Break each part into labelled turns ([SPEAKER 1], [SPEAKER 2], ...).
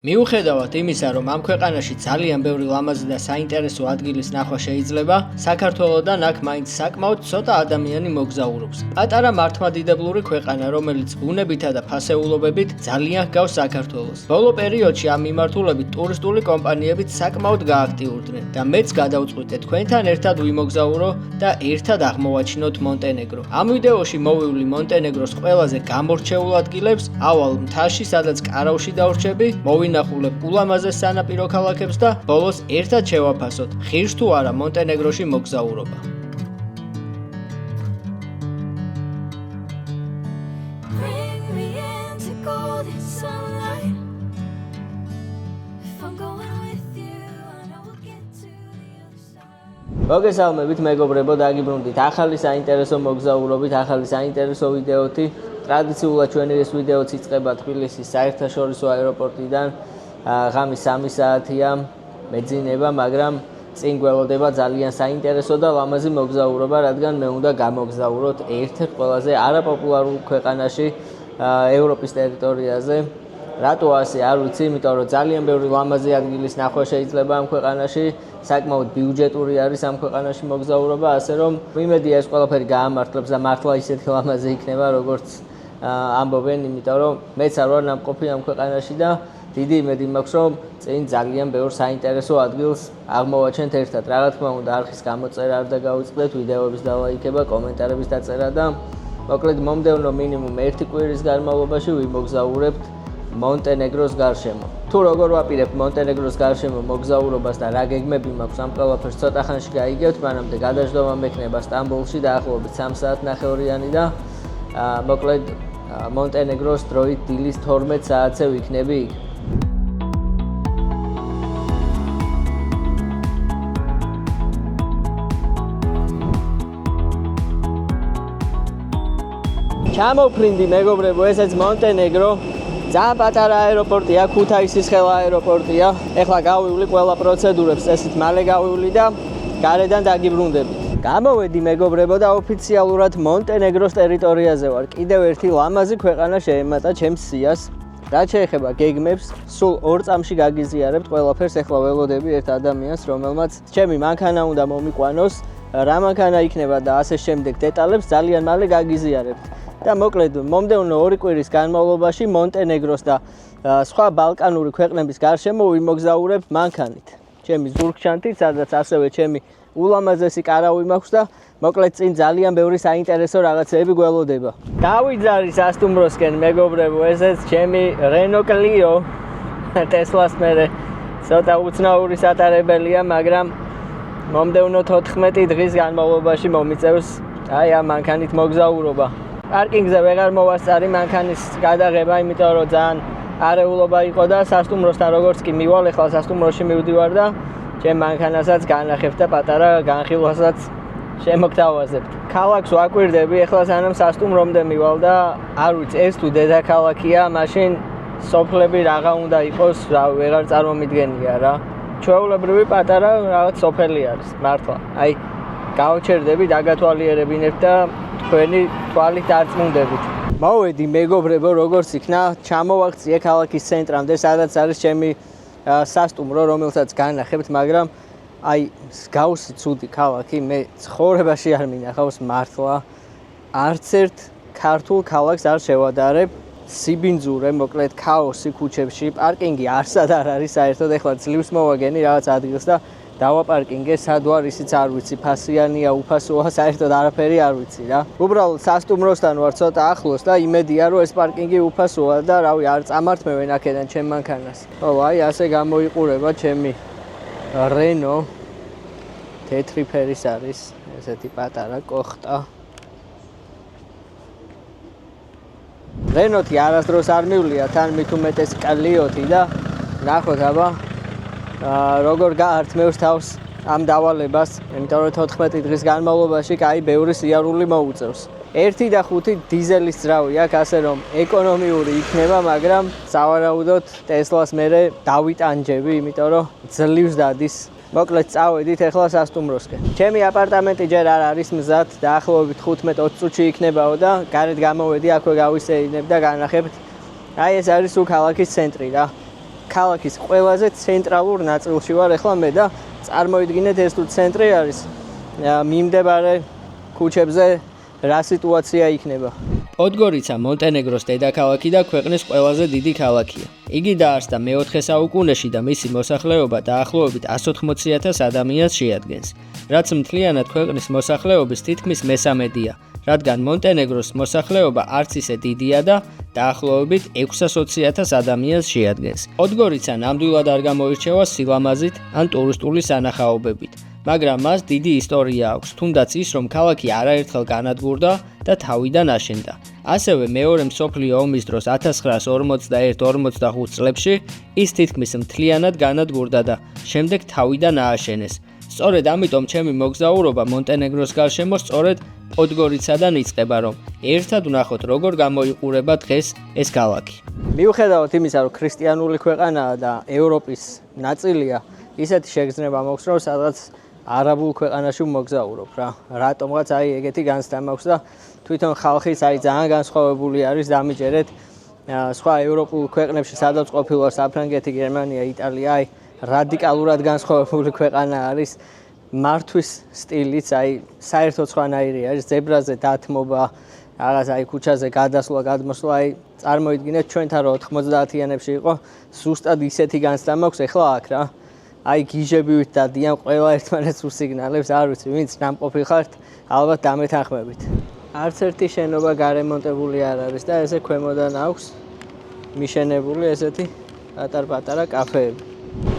[SPEAKER 1] მიუხედავად იმისა, რომ ამ ქვეყანაში ძალიან ბევრი ლამაზი და საინტერესო ადგილის ნახვა შეიძლება, საქართველოდან აქ მაინც საკმაოდ ცოტა ადამიანი მოგზაურობს. პატარა მართლმადიდებლური ქვეყანა, რომელიც ბუნებითა და ფასეულობებით ძალიან ჰგავს საქართველოს. ბოლო პერიოდში ამ მიმართულებით ტურისტული კომპანიებიც საკმაოდ გააქტიურდნენ და მეც გადავწყვიტე თქვენთან ერთად ვიმოგზაურო და ერთად აღმოვაჩინოთ მონტენეგრო. ამ ვიდეოში მოვივლი მონტენეგროს ყველაზე გამორჩეულ ადგილებს, ავალ მთაში, სადაც კარავში დავრჩები, ნახულებ ულამაზეს სანაპირო ქალაქებს და ბოლოს ერთად შევაფასოთ, ღირს თუ არა მონტენეგროში მოგზაურობა. მოგესალმებით მეგობრებო, დაგიბრუნდით ახალი საინტერესო მოგზაურობით, ახალი საინტერესო ვიდეოთი. ტრადიციულად ჩვენი ეს ვიდეოც იწყება თბილისის საერთაშორისო აეროპორტიდან. ღამის 3 საათია მეძინება, მაგრამ წინ გველოდება ძალიან საინტერესო და ლამაზი მოგზაურობა, რადგან მე უნდა გამოგზაუროთ ერთ-ერთ ყველაზე არაპოპულარულ ქვეყანაში ევროპის ტერიტორიაზე. რატო ასე არ ვიცი, იმიტომ რომ ძალიან ბევრი ლამაზი ადგილის ნახვა შეიძლება ამ ქვეყანაში, საკმაოდ ბიუჯეტური არის ამ ქვეყანაში მოგზაურობა, ასე რომ ვიმედია ეს ყველაფერი გაამართლებს და მართლა ისეთი ლამაზი იქნება, როგორც ამბობენ, იმიტომ რომ მეც არ ვარ ნამყოფი ამ ქვეყანაში და დიდი იმედი მაქვს, რომ წინ ძალიან ბევრ საინტერესო ადგილს აღმოვაჩენთ ერთად. რა თქმა უნდა, არხის გამოწერა არ დაგავიწყდეთ, ვიდეოების დალაიქება, კომენტარების დაწერა და მოკლედ მომდევნო მინიმუმ 1 კვირის განმავლობაში ვიმოგზაურებთ მონტენეგროს გარშემო. თუ როგორ ვაპირებთ მონტენეგროს გარშემო მოგზაურობას და რა გეგმები მაქვს ამ ყველაფერს ცოტა ხანში გაიგებთ, მანამდე გადაждობა მექნება სტამბოლში დაახლოებით 3 საათნახევრიანი და მოკლედ მონტენეგროს დროით დილის 12 საათზე ვიქნები იქ. ჩამოვფრინდი მეგობრებო, ესეც მონტენეგრო. ძალიან პატარა აეროპორტია, ქუთაისის ხელა აეროპორტია. ეხლა გავივლი ყველა პროცედურებს, წესით მალე გავივლი და გარედან დაგიბრუნდები. გამოვედი მეგობრებო და ოფიციალურად მონტენეგროს ტერიტორიაზე ვარ. კიდევ ერთი ლამაზი ქვეყანა შეემატა ჩემს სიას. რაც შეეხება გეგმებს, სულ 2 წამში გაგიზიარებთ ყველაფერს. ეხლა ველოდები ერთ ადამიანს, რომელმაც ჩემი მანქანა უნდა მომიყვანოს, რა მანქანა იქნება და ასე შემდეგ დეტალებს ძალიან მალე გაგიზიარებთ. და მოკლედ მომდევნო 2 კვირის განმავლობაში მონტენეგროს და სხვა ბალკანური ქვეყნების გარშემო ვიმოგზაურებთ მანქანით. ჩემი ზურგჩანთით, სადაც ასევე ჩემი ულამაზესი კარავი მაქვს და მოკლედ წინ ძალიან ბევრი საინტერესო რაღაცები გველოდება. დავიძარი სასტუმროსკენ მეგობრებო, ესეც ჩემი Renault Clio. Tesla-ს მე ცოტა უცნაური სატარებელია, მაგრამ მომდევნო 14 დღის განმავლობაში მომიწევს აი ამ მანქანით მოგზაურობა. პარკინგზე ვეღარ მოვასწარი მანქანის გადაღება, იმიტომ რომ ძალიან არეულობა იყო და სასტუმროსთან როგორც კი მივალ, ეხლა სასტუმროში მივდივარ და ჩემ მანქანასაც განახებ და პატარა განხილვასაც შემოგთავაზებთ. ქალაქს ვაკვირდები, ეხლა სანამ სასტუმრომდე მივალ და არ ვიცი, ეს თუ დედაქალაქია, მაშინ სოფლები რაღაცა უნდა იყოს, ვეღარ წარმომიდგენია რა. ჩვეულებრივი პატარა რაღაც სოფელი არის, მართლა. აი, გავჩერდები, დაგათვალიერებინებ და თქვენი თვალით დარწმუნდებით. მოვედი მეგობრებო, როგორც იქნა, ჩამოვაღწიე ქალაქის ცენტრამდე, სადაც არის ჩემი სასტუმრო, რომელსაც განახებთ, მაგრამ აი, მსგავსი ცუდი ქალაქი მე ცხოვრებაში არ მინახავს მართლა. არც ერთ ქართულ ქალაქს არ შევადარებ. სიბინძურე, მოკლედ ქაოსი ქუჩებში, პარკინგი არსად არ არის საერთოდ. ეხლა ძლივს მოვაგენი რაღაც ადგილს და დავაპარკინგე, სად ვარ ისიც არ ვიცი, ფასიანია, უფასოა, საერთოდ არაფერი არ ვიცი რა. უბრალოდ სასტუმროსთან ვარ ცოტა ახლოს და იმედია რომ ეს პარკინგი უფასოა და რავი არ წამართმევენ აქედან ჩემ მანქანას. ო, აი ასე გამოიყურება ჩემი Renault. თეთრი ფერის არის, ესეთი პატარა კოხტა. Renault-ი არასდროს არ მივლია, თან მით უმეტეს Clio-თი და ნახოთ აბა როგორ გაართმევს თავს ამ დავალებას, იმიტომ რომ 14 დღის განმავლობაში კაი ბევრი სიარული მოუწევს. 1 და 5 დიზელის ძრავი აქვს, ასე რომ ეკონომიური იქნება, მაგრამ სავარაუდოდ Tesla-ს მე დავიტანჯები, იმიტომ რომ ძლივს დადის. მოკლედ წავედით ეხლა სასტუმროსკენ. ჩემი აპარტამენტი ჯერ არ არის მზად, დაახლოებით 15-20 წუთში იქნებაო და გარეთ გამოვედი, აქვე გავისეირნებ და განახებთ. აი ეს არის სულ ქალაქის ცენტრი რა. ქალაქის ყველაზე ცენტრალურ ნაწილში ვარ ახლა მე და წარმოიდგინეთ ეს თუ ცენტრი არის მიმდებარე ქუჩებზე რა სიტუაცია იქნება. პოდგორიცა მონტენეგროს დედაქალაქი და ქვეყნის ყველაზე დიდი ქალაქია. იგი დაარსდა მე-4 საუკუნეში და მისი მოსახლეობა დაახლოებით 180,000 ადამიანს შეადგენს, რაც მთლიანად ქვეყნის მოსახლეობის თითქმის მესამედია, რადგან მონტენეგროს მოსახლეობა არც ისე დიდია და დაახლოებით 620,000 ადამიანს შეადგენს. პოდგორიცა ნამდვილად არ გამოირჩევა სილამაზით ან ტურისტული სანახაობებით. მაგრამ მას დიდი ისტორია აქვს, თუნდაც ის, რომ ქალაქი არაერთხელ განადგურდა და თავიდან აშენდა. ასევე მეორე მსოფლიო ომის დროს 1941-45 წლებში ის თითქმის მთლიანად განადგურდა და შემდეგ თავიდან ააშენეს. სწორედ ამიტომ ჩემი მოგზაურობა მონტენეგროს გარშემო სწორედ პოდგორიცადან იწყება, რომ ერთად ვნახოთ, როგორ გამოიყურება დღეს ეს ქალაქი. მიუხედავად იმისა, რომ ქრისტიანული ქვეყანაა და ევროპის ნაწილია, ისეთი შეგრძნება მაქვს, რომ სადღაც არაბულ ქვეყანაში მოგზაურობ რა. რატომღაც ეგეთი განცდა მაქვს და თვითონ ხალხიც ძალიან განსხვავებული არის დამიჯერეთ სხვა ევროპულ ქვეყნებში, სადაც ყოფილვარ, საფრანგეთი, გერმანია, იტალია, რადიკალურად განსხვავებული ქვეყანა არის. მართვის სტილიც საერთოდ სხვანაირი არის, ზებრაზე დათმობა, რაღაც ქუჩაზე გადასვლა, გადმოსვლა, წარმოიდგინეთ ჩვენთან რო 90-იანებში იყო, ზუსტად ისეთი განცდა მაქვს ახლა აქ რა. გიჟებივით დადიან ყველა ერთმანეთს უსიგნალებს, არ ვიცი, ვინც ნამყოფი ხართ, ალბათ დამეთანხმებით. არც ერთი შენობა გარემონტებული არ არის და ესე ქვემოდან აქვს მიშენებული ესეთი პატარ-პატარა კაფეები.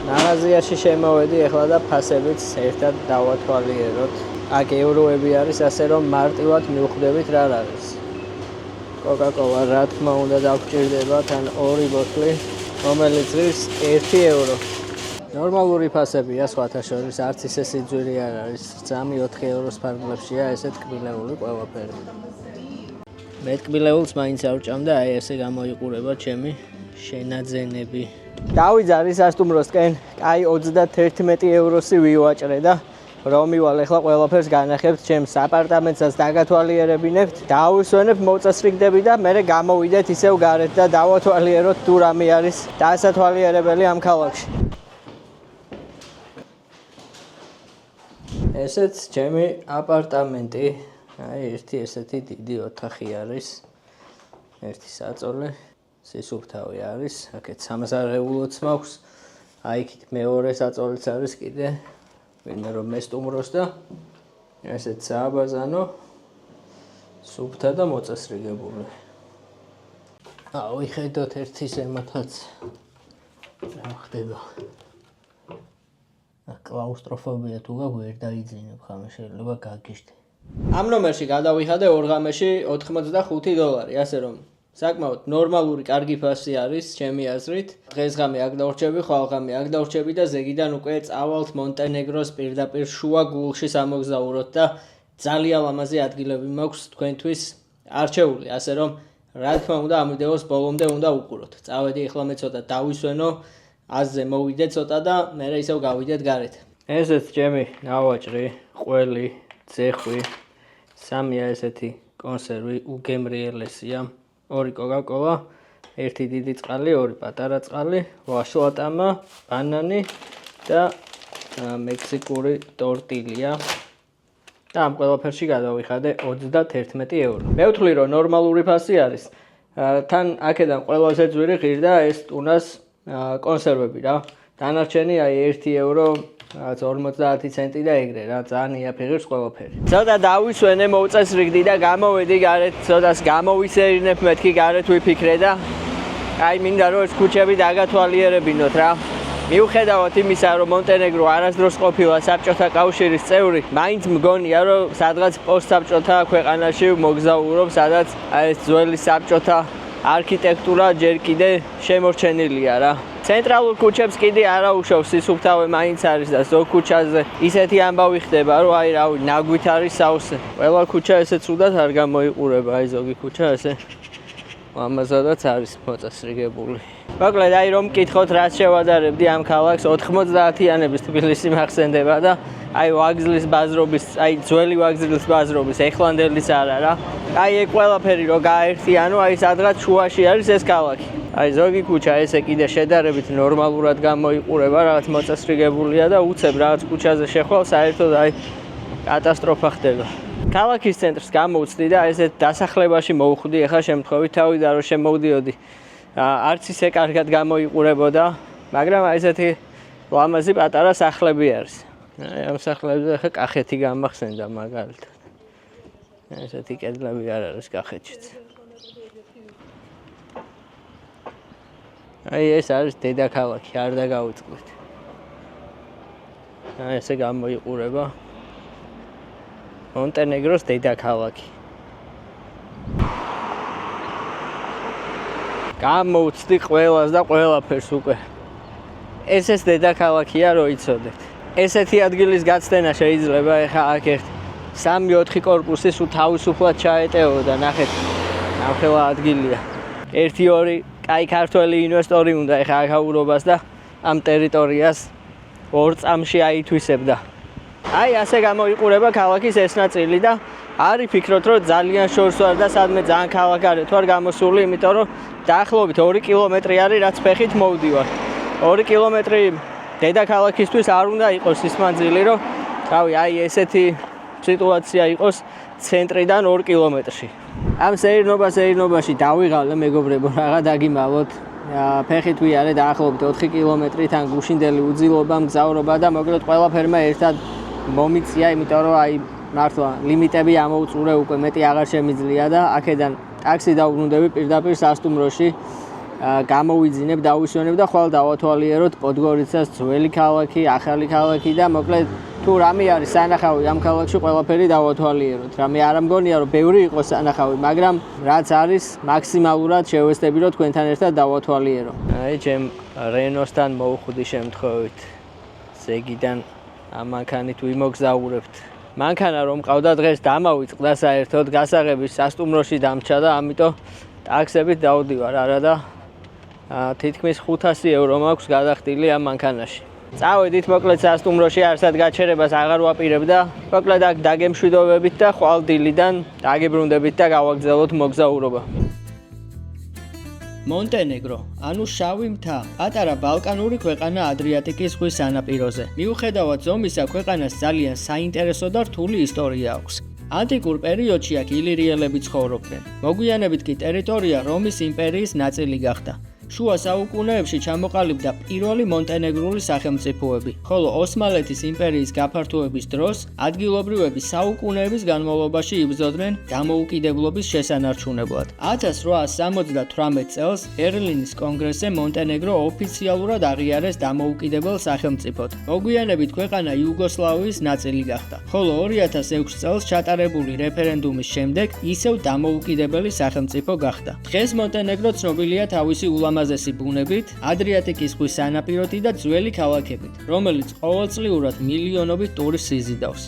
[SPEAKER 1] მაღაზიაში შემოვედი ახლა და ფასებიც ერთად დავათვალიეროთ. აქ ევროები არის, ასე რომ მარტივად მივხვდებით რა არის. კოკა-კოლა რა თქმა უნდა დაგჭირდებათ, ან 2 ბოთლი, რომელიც ის 1 ევრო. ნორმალური ფასებია სხვათა შორის, არც ისე სიძვირი არ არის, 3-4 ევროს ფარგლებშია ესე ტკბილეული ყველაფერი. მე ტკბილეულს მაინც არ ვჭამ და ესე გამოიყურება ჩემი შენაძენები. დავიძარი სასტუმროსკენ, 31 ევროსი ვივაჭრე და რომ მივალ ახლა ყველაფერს განახებთ ჩემს აპარტამენტსაც დაგათვალიერებინებთ, დავისვენებ მოწესრიგდები და მე გამოვიდეთ ისევ გარეთ და დავათვალიეროთ თუ რამე არის დასათვალიერებელი ამ ქალაქში. ესეც ჩემი აპარტამენტი, ერთი ესეთი დიდი ოთახი არის, ერთი საწოლი, სისუფთავი არის, აქეთ სამზარეულოც მაქვს, იქით მეორე საწოლიც არის კიდე, ვინმე რომ მესტუმროს და ესეც სააბაზანო, სუფთა და მოწესრიგებული. ვიხედოთ ერთი ზემოთაც რა ხდება. კლაუსტროფობია თუ ვერ დაიძინებ ხომ შეიძლება გაგიშდე. ამ ნომერში გადავიხადე 2 ღამეში $85, ასე რომ საკმაოდ ნორმალური კარგი ფასი არის ჩემი აზრით. დღესღამე აქ დავრჩები, ხვალღამე აქ დავრჩები და ზეგიდან უკვე წავალთ მონტენეგროს პირდაპირ შუა გულში სამოგზაუროთ და ძალიან ლამაზი ადგილები მაქვს თქვენთვის არჩეული, ასე რომ რა თქმა უნდა ამ ვიდეოს ბოლომდე უნდა უყუროთ. წავედი ახლა მე ცოტა დავისვენო, აზზე მოვიდე ცოტა და მე ისევ გავიდეთ გარეთ. ესეც ჩემი ნავაჭრი, ყველი, ძეხვი, 3 ესეთი კონსერვი უგემრიელესია, 2 კოკა-კოლა, 1 დიდი წყალი, 2 პატარა წყალი, ვაშლატამა, ბანანი და მექსიკური ტორტილია. და ამ ყველაფერში გადავიხადე 31 ევრო. მე ვთვლი რომ ნორმალური ფასი არის. თან აქედან ყველაზე ძვირი ღირდა ეს ტუნას კონსერვები რა. დანარჩენი 1 ევრო 50 ცენტი და ეგრე რა, ძალიან იაფიღებს ყველაფერი. ცოტა დავისვენე, მოვწესრიგდი და გამოვედი გარეთ, ცოტას გამოვისერინებ მეთქი გარეთ ვიფიქრე და მინდა რომ ეს ქუჩები დაგათვალიერებინოთ რა. მიუხედავად იმისა, რომ მონტენეგრო არასდროს ყოფილა საბჭოთა კავშირის წევრი, მაინც მგონია, რომ სადღაც პოსტსაბჭოთა ქვეყანაში მოგზაურობ, სადაც ეს ძველი საბჭოთა არქიტექტურა ჯერ კიდე შემორჩენილია რა. ცენტრალურ ქუჩებს კიდე არა უშავს, სისუფთავე მაინც არის და ზოგ ქუჩაზე ისეთი ამბავი ხდება, რომ რავი, ნაგვით არის სავსე. ყველა ქუჩა ესე ცუდად არ გამოიყურება, ზოგი ქუჩა ესე ამაზადაც არის მოწესრიგებული. მოკლედ რომ მკითხოთ, რაც შევადარებდი ამ ქალაქს 90-იანების თბილისი მახსენდება და აი ვაგზლის ბაზრობის, აი ძველი ვაგზლის ბაზრობის ეხლანდელის არა რა. აი ეგ ყველაფერი რო გაერთიანო, აი სადღაც შუაში არის ეს ქალაქი. აი ზოგი ქუჩა ესე კიდე შედარებით ნორმალურად გამოიყურება, რაღაც მოწესრიგებულია და უცებ რაღაც ქუჩაზე შეხვალ, საერთოდ აი კატასტროფა ხდება. ქალაქის ცენტრს გამოვწდი და ესეთ დასახლებაში მოვხვდი, ახლა შემთხვევით თავიდან რომ შემოვდიოდი. არც ისე კარგად გამოიყურებოდა, მაგრამ აი ესეთი ლამაზი პატარა სახლები არის. ამ სახლებზე ახლა კახეთი გამახსენდა მაგალითად. ესეთი კედლები არ არის კახეთშიც. აი ეს არის დედაქალაქი, არ დაგავიწყდით. აი ესე გამოიყურება მონტენეგროს დედაქალაქი. გამოვწდი ყველას და ყველაფერს უკვე. ეს დედაქალაქია, რო იცოდეთ. ესეთი ადგილის გაცდენა შეიძლება ეხა აქ ერთ 3-4 კორპუსი სულ თავისუფლად ჩაეტეოდა, ნახეთ. ნახელა ადგილია. 1-2 კაი ქართველი ინვესტორი უნდა ეხა აქაურობას და ამ ტერიტორიას 2 წამში აითვისებდა. აი ასე გამოიყურება ქალაქის ეს ნაწილი და არის ფიქრობთ რომ ძალიან შორს ვარ და სადმე ძალიან ქალაქარეთ ვარ გამოსული, იმიტომ რომ დაახლოებით 2 კილომეტრი არის რაც ფეხით მოვდივარ. 2 კილომეტრი დედაქალაქისთვის არ უნდა იყოს ის მანძილი, რომ რავი, აი ესეთი სიტუაცია იყოს ცენტრიდან 2 კილომეტრში. ამ სეირნობაში დავიღალე მეგობრებო, რაღა დაგიმალოთ. ფეხით ვიარე დაახლოებით 4 კილომეტრით ან გუშინდელი უძილობა, მგზავრობა და მოკლედ ყველაფერმა ერთად მომიწია, იმიტომ რომ აი მართლა ლიმიტები ამოუწურე უკვე მეტი აღარ შემიძლია და აქედან ტაქსი დავბრუნდები პირდაპირ სასტუმროში. გამოვიძინებ, დავისვენებ და ხვალ დავათვალიეროთ პოდგორიცას ძველი ქალაქი, ახალი ქალაქი და მოკლედ თუ რამე არის სანახავი ამ ქალაქში ყველაფერი დავათვალიეროთ. რამე არ მგონია რომ ბევრი იყოს სანახავი, მაგრამ რაც არის მაქსიმალურად შევესწრები რომ თქვენთან ერთად დავათვალიერო. აი ჩემ რენოსთან მოვხვდი შემთხვევით. ზეგიდან ამ მანქანით ვიმოგზაურებთ. მანქანა რომ მყავდა დღეს დამავიწყდა საერთოდ გასაღების სასტუმროში დამჭა და ამიტომ ტაქსებით დავდივარ არა და თითქმის 500 ევრო მაქვს გადახდილი ამ მანქანაში. წავედით მოკლედ სასტუმროში, არსად გაჩერებას აღარ ვაპირებ და მოკლედ აქ დაგემშვიდობებით და ხვალ დილიდან დაგებრუნდებით და გავაგზავნოთ მოგზაურობა. მონტენეგრო, ანუ შავი მთა, პატარა ბალკანური ქვეყანა ადრიატიკის ზღვის სანაპიროზე. მიუხედავად ზომისა, ქვეყანას ძალიან საინტერესო და რთული ისტორია აქვს. ანტიკურ პერიოდში აქ ილირიელები ცხოვრობდნენ. მოგვიანებით კი ტერიტორია რომის იმპერიის ნაწილი გახდა. შუა საუკუნეებში ჩამოყალიბდა პირველი მონტენეგრული სახელმწიფოები, ხოლო ოსმალეთის იმპერიის გაფართოების დროს ადგილობრივები საუკუნეების განმავლობაში იბრძოდნენ დამოუკიდებლობის შესანარჩუნებლად. 1878 წელს ბერლინის კონგრესზე მონტენეგრო ოფიციალურად აღიარეს დამოუკიდებელ სახელმწიფოდ. მოგვიანებით ქვეყანა იუგოსლავიის ნაწილი გახდა, ხოლო 2006 წელს ჩატარებული რეფერენდუმის შემდეგ ისევ დამოუკიდებელი სახელმწიფო გახდა. დღეს მონტენეგრო ცნობილია თავისი ულამაზესი ბუნებით, ადრიატიკის ზღვის სანაპიროთი და ძველი ქალაქებით, რომელიც ყოველწლიურად მილიონობით ტურისტს იზიდავს.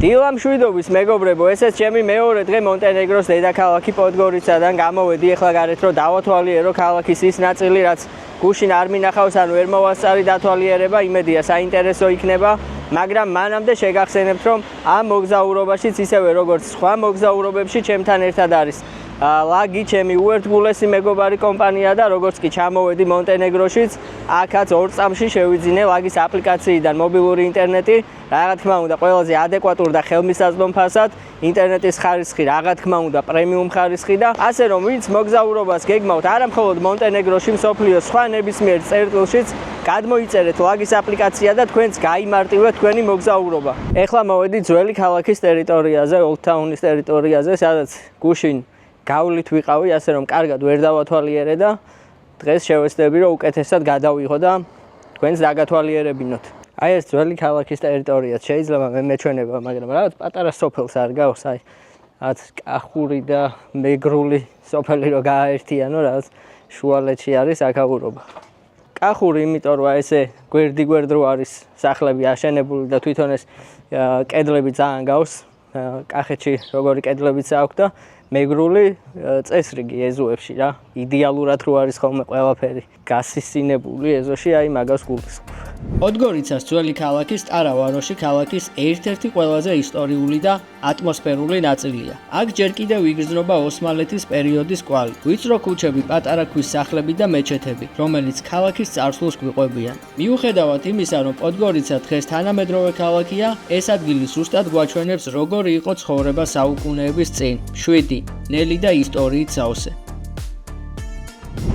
[SPEAKER 1] დილამშვიდობის მეგობრებო, ესეც ჩემი მეორე დღე მონტენეგროს დედაქალაქი პოდგორიცადან გამოვედი, ეხლა გარეთ რომ დავათვალიერო ქალაქის ის ნაწილი, რაც გუშინ არ მინახავს, ან ვერ მოვასწარი დათვალიერება, იმედია საინტერესო იქნება, მაგრამ მანამდე შეგახსენებთ, რომ ამ მოგზაურობაშიც ისევე როგორც სხვა მოგზაურობებში ჩემთან ერთად არის ლაგი, ჩემი უერთგულესი მეგობარი კომპანია და როგორც კი ჩამოვედი მონტენეგროშიც, აქაც 2 წამში შევიძინე ლაგის აპლიკაციიდან მობილური ინტერნეტი, რა თქმა უნდა ყველაზე ადეკვატურ და ხელმისაწვდომ ფასად, ინტერნეტის ხარისხი რა თქმა უნდა პრემიუმ ხარისხი და ასე რომ ვინც მოგზაურობას გეგმავთ არა მხოლოდ მონტენეგროში, მსოფლიოს სხვა ნებისმიერ წერტილშიც, გადმოიწერეთ ლაგის აპლიკაცია და თქვენც გაიმარტივეთ თქვენი მოგზაურობა. ეხლა მოვედი ძველი ქალაქის ტერიტორიაზე, Old Town-ის ტერიტორიაზე, სადაც გუშინ გავლით ვიყავი, ასე რომ კარგად ვერ დავათვალიერე და დღეს შევეცდები რომ უკეთესად გადავიღო და თქვენს დაგათვალიერებინოთ. აი ეს ძველი ქალაქის ტერიტორია შეიძლება მე მეჩვენება, მაგრამ რაღაც პატარა სოფელს არ გავს, აი რაც კახური და მეგრული სოფელი რო გააერთიანო, რაღაც შუალედში არის აქაურობა. კახური, იმიტომ რომ ესე გვერდ რო არის სახლები აშენებული და თვითონ ეს კედლები ძალიან გავს. კახეთში როგორი კედლებიც აქვს და მეგრული წესრიგი ეზოებში რა. იდეალურად რო არის ხოლმე ყველაფერი გასისწინებული ეზოში, აი მაგას გულისხმობ. პოდგორიცას ძველი ქალაქი სტარავაროში ქალაქის ერთ-ერთი ყველაზე ისტორიული და ატმოსფერული ნაწილია. აქ ჯერ კიდევ იგრძნობა ოსმალეთის პერიოდის კვალი. ვიწრო ქუჩები, პატარა ქვის სახლები და მეჩეთები, რომელიც ქალაქის წარსულს გვიყვებიან. მიუხედავად იმისა, რომ პოდგორიცა დღეს თანამედროვე ქალაქია, ეს ადგილი ზუსტად გვაჩვენებს, როგორი იყო ცხოვრება საუკუნეების წინ. 7 ნელი და ისტორიით სავსე.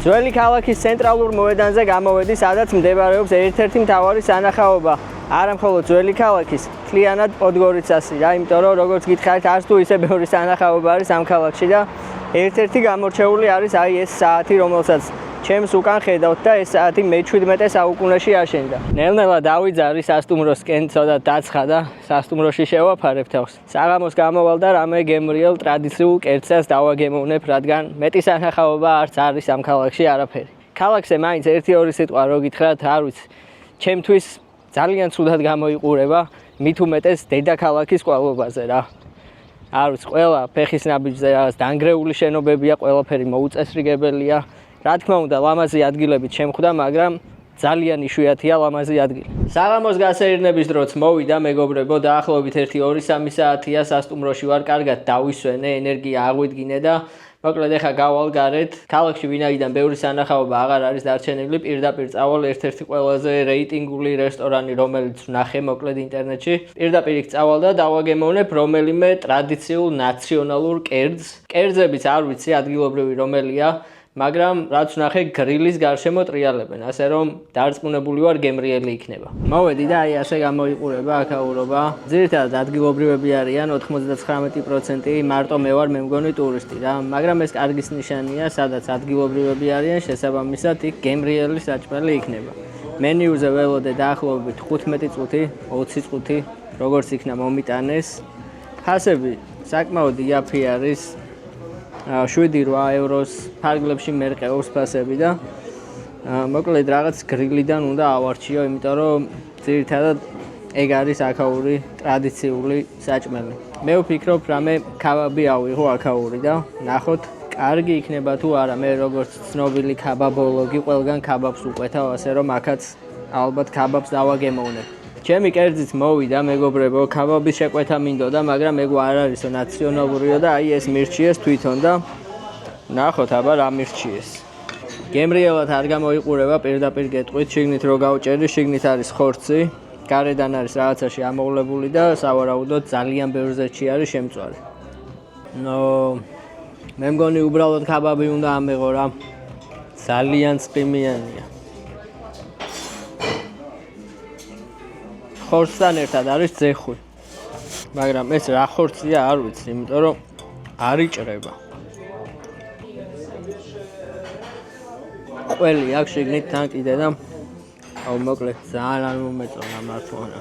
[SPEAKER 1] ძველი ქალაქის ცენტრალურ მოედანზე გამოვედი, სადაც მდებარეობს ერთ-ერთი მთავარი სანახაობა. არა მხოლოდ ძველი ქალაქის, მთლიანად პოდგორიცასი რა, იმიტომ რომ როგორც გითხარით, არც თუ ისე ბევრი სანახაობა არის ამ ქალაქში და ერთ-ერთი გამორჩეული არის აი ეს საათი, რომელსაც ჩემს უკან ხედავთ და ეს საათი მე-17 საუკუნეში აშენდა. ნელ-ნელა დავიძარი სასტუმროსკენ, ცოტა დაცხა და სასტუმროში შევაფარებ თავს. საღამოს გამოვალ და რამე გემრიელ ტრადიციულ კერძას დავაგემოვნებ, რადგან მეტი სანახაობა არც არის ამ ქალაქში არაფერი. ქალაქზე მაინც 1-2 სიტყვა რო გითხრათ, არ ვიცი. ჩემთვის ძალიან ცუდად გამოიყურება, მით უმეტეს დედაქალაქის კვალობაზე რა. არ ვიცი, ყველა ფეხის ნაბიჯზე რაღაც დანგრეული შენობებია, ყველაფერი მოუწესრიგებელია. რა თქმა უნდა, ლამაზი ადგილებით შემხვდა, მაგრამ ძალიან იშვიათია ლამაზი ადგილი. საღამოს გასეირნების დროც მოვიდა, მეგობრებო, დაახლოებით 1-2-3 საათია სასტუმროში ვარ, კარგად დავისვენე, ენერგია აღვიდგინე და მოკლედ ეხა გავალ გარეთ. ქალაქში ვინაიდან ბევრი სანახაობა აღარ არის დარჩენილი, პირდაპირ წავალ ერთ-ერთი ყველაზე რეიტინგული რესტორანი, რომელიც ვნახე მოკლედ ინტერნეტში. პირდაპირ იქ წავალ და დავაგემოვნებ რომელიმე ტრადიციულ ნაციონალურ კერძს. კერძებიც არ ვიცი ადგილობრივი რომელია, მაგრამ რაც ვნახე გრილის გარშემო ტრიალებენ, ასე რომ დარწმუნებული ვარ გემრიელი იქნება. მოვედი და აი ასე გამოიყურება აქაურობა. ძირითადად ადგილობრივები არიან 99% მარტო მე ვარ მე მგონი ტურისტი რა, მაგრამ ეს კარგის ნიშანია, სადაც ადგილობრივები არიან, შესაბამისად იქ გემრიელი საჭმელი იქნება. მენიუზე ველოდე დაახლოებით 15 წუთი, 20 წუთი, როგორც იქნა მომიტანეს. ფასები საკმაოდ იაფი არის. 7-8 ევროს ფარგლებში მერყეობს ფასები და მოკლედ რაღაც გრილიდან უნდა ავარჩიო, იმიტომ რომ ძირითადად ეგ არის აქაური ტრადიციული საჭმელი. მე ვფიქრობ, რამე ქაბაბი ავიღო აქაური და ნახოთ, კარგი იქნება თუ არა. მე როგორც ცნობილი ქაბაბოლოგი ყველგან ქაბაბს უყვეთავ, ასე რომ აქაც ალბათ ქაბაბს დავაგემოვნებ. ჩემი კერძით მოვიდა, მეგობრებო, ქაბაბის შეკვეთა მინდოდა, მაგრამ ეგ არ არისო ნაციონალურიო და აი ეს მირჩიეს თვითონ და ნახოთ აბა რა მირჩიეს. გემრიელად არ გამოიყურება, პირდაპირ გეტყვით, შიგნით რო გავჭერი, შიგნით არის ხორცი, გარედან არის რაღაცაში ამოვლებული და სავარაუდოდ ძალიან ბევრ ზეთში არის შემწვარი. მე მგონი უბრალოდ ქაბაბი უნდა ამეღო რა. ძალიან წყიმიანია. ხორცთან ერთად არის ძეხვი. მაგრამ ეს რა ხორცია არ ვიცი, იმიტომ რომ არ იჭრება. ყველი აქვს შიგნით თან კიდე და აუ მოკლედ ძალიან არ მომეწონა მართლა.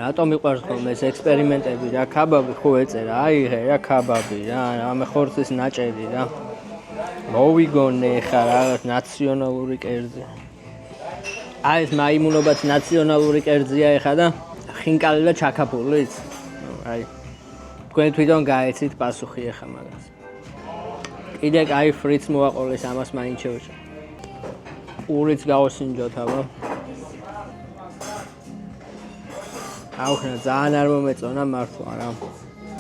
[SPEAKER 1] რატომ მიყვარს ხოლმე ეს ექსპერიმენტები რა, ქაბაბი ხო ეწერა, აიღე რა ქაბაბი რა, ამე ხორცის ნაჭერი რა. მოვიგონე ხა რაღაც ნაციონალური კერძი. აი ეს მაიმუნობაც ნაციონალური კერძია ეხა და ხინკალი და ჩაკაპულიც. აი თქვენ თვითონ გაეცით პასუხი ეხა მაგას. კიდე კაი ფრიც მოაყოლეს ამას მაინც შევჭა. პურიც გავოსინჯოთ აბა. აუხნა ძალიან არ მომეწონა მართლა რა.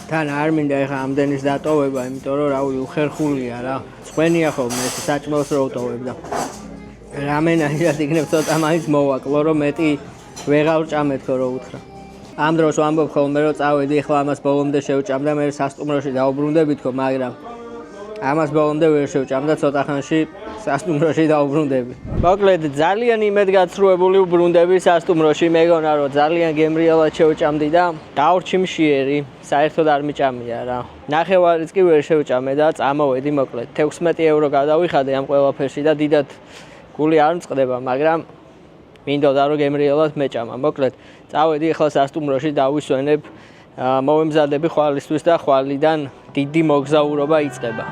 [SPEAKER 1] თან არ მინდა ეხა ამდენის დატოვება, იმიტომ რომ რავი უხერხულია რა. წვენია ხოლმე ეს საჭმელს რო ვტოვებ და რამენაირად იქნებ ცოტა მაინც მოვაკლო, რომ მეტი ვეღარ ჭამეთქო რო უთხრა. ამ დროს ვამბობ ხოლმე რომ წავედი, ეხლა ამას ბოლომდე შევჭამ და მე სასტუმროში დავუბრუნდებითქო, მაგრამ ამას ბოლომდე ვერ შევჭამ და ცოტა ხანში სასტუმროში დავუბრუნდები. მოკლედ ძალიან იმედგაცრუებული ვბრუნდები სასტუმროში, მეგონა რომ ძალიან გემრიელად შევჭამდი და დავრჩი მშიერი, საერთოდ არ მიჭამია რა. ნახევარიც კი ვერ შევჭამე და წამოვედი მოკლედ. 16 ევრო გადავიხადე ამ ყველაფერში და დიდად გული არ მწყდება, მაგრამ მინდოდა რომ გემრიელად მეჭამა. მოკლედ წავედი ახლა სასტუმროში დავისვენებ, მოვემზადები ხვალისთვის და ხვალიდან დიდი მოგზაურობა იწყება.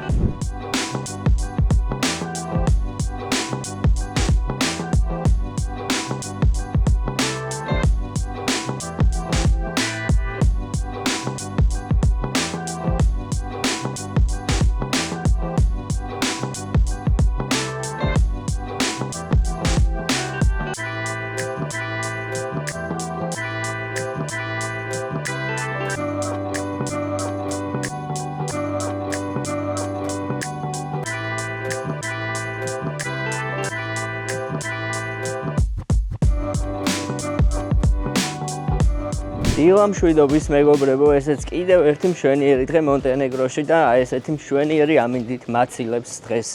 [SPEAKER 1] დილამშვიდობის მეგობრებო, ესეც კიდევ ერთი მშვენიერი დღე მონტენეგროში და აი ესეთი მშვენიერი ამინდით მაცილებს დღეს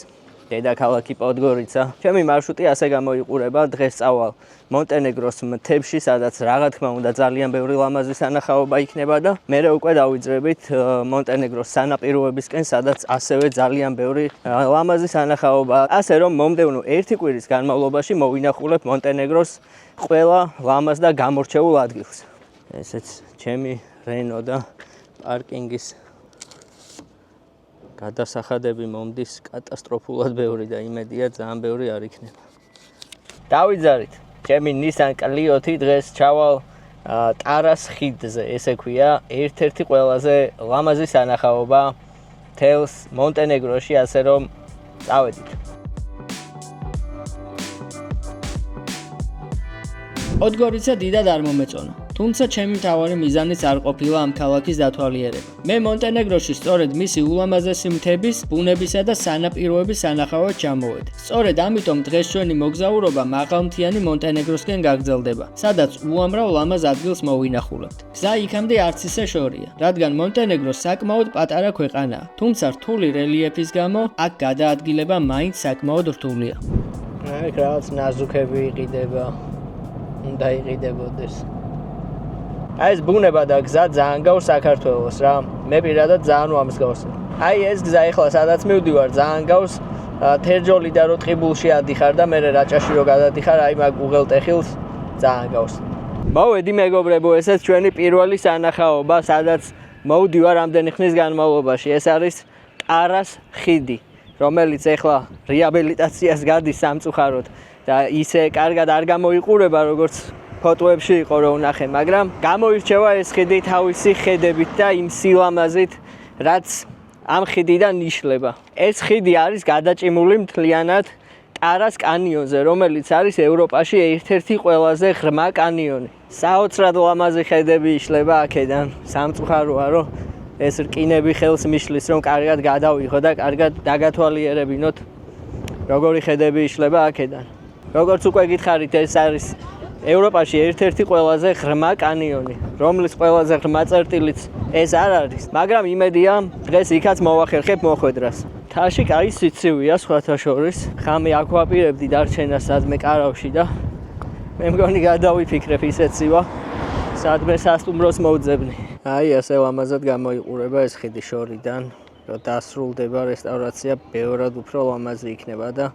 [SPEAKER 1] დედაქალაქი პოდგორიცა. ჩემი მარშრუტი ასე გამოიყურება, დღეს წავალ მონტენეგროს მთებში, სადაც რა თქმა უნდა ძალიან ბევრი ლამაზი სანახაობა იქნება და მერე უკვე დავიძრებით მონტენეგროს სანაპიროებისკენ, სადაც ასევე ძალიან ბევრი ლამაზი სანახაობა. ასე რომ მომდევნო ერთი კვირის განმავლობაში მოვინახულებ მონტენეგროს ყველა ლამაზ და გამორჩეულ ადგილს. ესეც ჩემი რენო და პარკინგის გადასახადები მომდის კატასტროფულად ბევრი და იმედია ძალიან ბევრი არ იქნება. დავიძარით ჩემი Nissan Clio-თი დღეს ჩავალ ტარას ხიდზე, ესე ქვია, ერთ-ერთი ყველაზე ლამაზი სანახაობა მთელს მონტენეგროში, ასე რომ წავედით.
[SPEAKER 2] პოდგორიცა დიდად არ მომეწონა. თუმცა ჩემი მთავარი მიზანიც არ ყოფილა ამ ქალაქის დათვალიერება. მე მონტენეგროში სწორედ მისი ულამაზესი მთების, ბუნებისა და სანაპიროების სანახავად ჩამოვედი. სწორედ ამიტომ დღეს ჩვენი მოგზაურობა მაღალმთიანი მონტენეგროსკენ გაგრძელდება, სადაც უამრავ ლამაზ ადგილს მოვინახულებთ. გზა იქამდე არც ისე შორია, რადგან მონტენეგრო საკმაოდ პატარა ქვეყანაა, თუმცა რთული რელიეფის გამო აქ გადაადგილება მაინც საკმაოდ რთულია.
[SPEAKER 1] აქ რაღაც ნაზუქები იყიდება, უნდა იყიდებოდეს. აი ეს ბუნება და გზა ძალიან გავს საქართველოს რა. მე პირადად ძალიან ვამსგავსებ. აი ეს გზა ეხლა სადაც მივდივარ ძალიან გავს თერჯოლი და რო ტყიბულში ადიხარ და მე რაჭაში რო გადადიხარ, აი მაგ უღელტეხილს ძალიან გავს. მოვედი მეგობრებო, ესეც ჩვენი პირველი სანახაობა, სადაც მოვდივარ რამდენი ხნის განმავლობაში. ეს არის ტარას ხიდი, რომელიც ეხლა რეაბილიტაციას გადის სამწუხაროდ და ისე კარგად არ გამოიყურება, როგორც ფოტოებში იყო რომ ვნახე, მაგრამ გამოირჩევა ეს ხიდი თავისი ხედებით და იმ სილამაზით, რაც ამ ხიდიდან იშლება. ეს ხიდი არის გადაჭიმული მთლიანად ტარას კანიონზე, რომელიც არის ევროპაში ერთ-ერთი ყველაზე ღრმა კანიონი. საოცრად ლამაზი ხედები იშლება აქედან. სამწუხაროა რომ ეს რკინები ხელს მიშლის, რომ კარგად გადავიღო და კარგად დაგათვალიერებინოთ, როგორი ხედები იშლება აქედან. როგორც უკვე გითხარით, ეს არის ევროპაში ერთ-ერთი ყველაზე ღრმა კანიონი, რომლის ყველაზე ღრმა წერტილიც ეს არ არის, მაგრამ იმედია დღეს იქაც მოვახერხებ მოხვედრას. მთაში კაი სიცივეა სხვათა შორის, ხამე აქვაპირებდი დარჩენას სადმე კარავში და მე მგონი გადავიფიქრებ ისეთ ცივა, სადმე სასტუმროს მოვძებნი. აი ასე ლამაზად გამოიყურება ეს ხიდი შორიდან, რომ დასრულდება რესტავრაცია, ბევრად უფრო ლამაზი იქნება და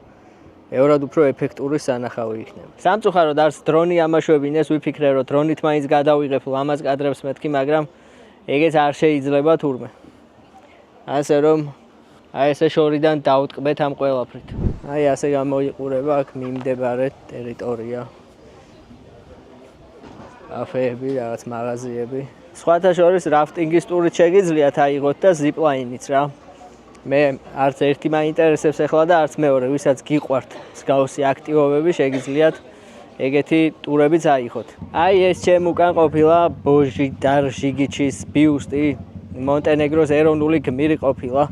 [SPEAKER 1] ბევრად უფრო ეფექტური სანახავი იქნება. სამწუხაროდ არც დრონი ამაშვებინეს, ვიფიქრე რომ დრონით მაინც გადავიღებ ლამაზ კადრებს მეთქი, მაგრამ ეგეც არ შეიძლება თურმე. ასე რომ აი ესე შორიდან დავტყბეთ ამ ყველაფრით. აი ასე გამოიყურება აქ მიმდებარე ტერიტორია. კაფეები, რაღაც მაღაზიები. სხვათა შორის რაფტინგის ტურით შეგიძლიათ აიღოთ და ზიპლაინიც რა. მე არც ერთი მაინტერესებს ახლა და არც მეორე, ვისაც გიყვართ მსგავსი აქტივობები, შეგიძლიათ ეგეთი ტურებიც აიღოთ. აი ეს ჩემ უკან ყოფილა ბოჟიდარ ჟიგიჩის ბიუსტი, მონტენეგროს ეროვნული გმირი ყოფილა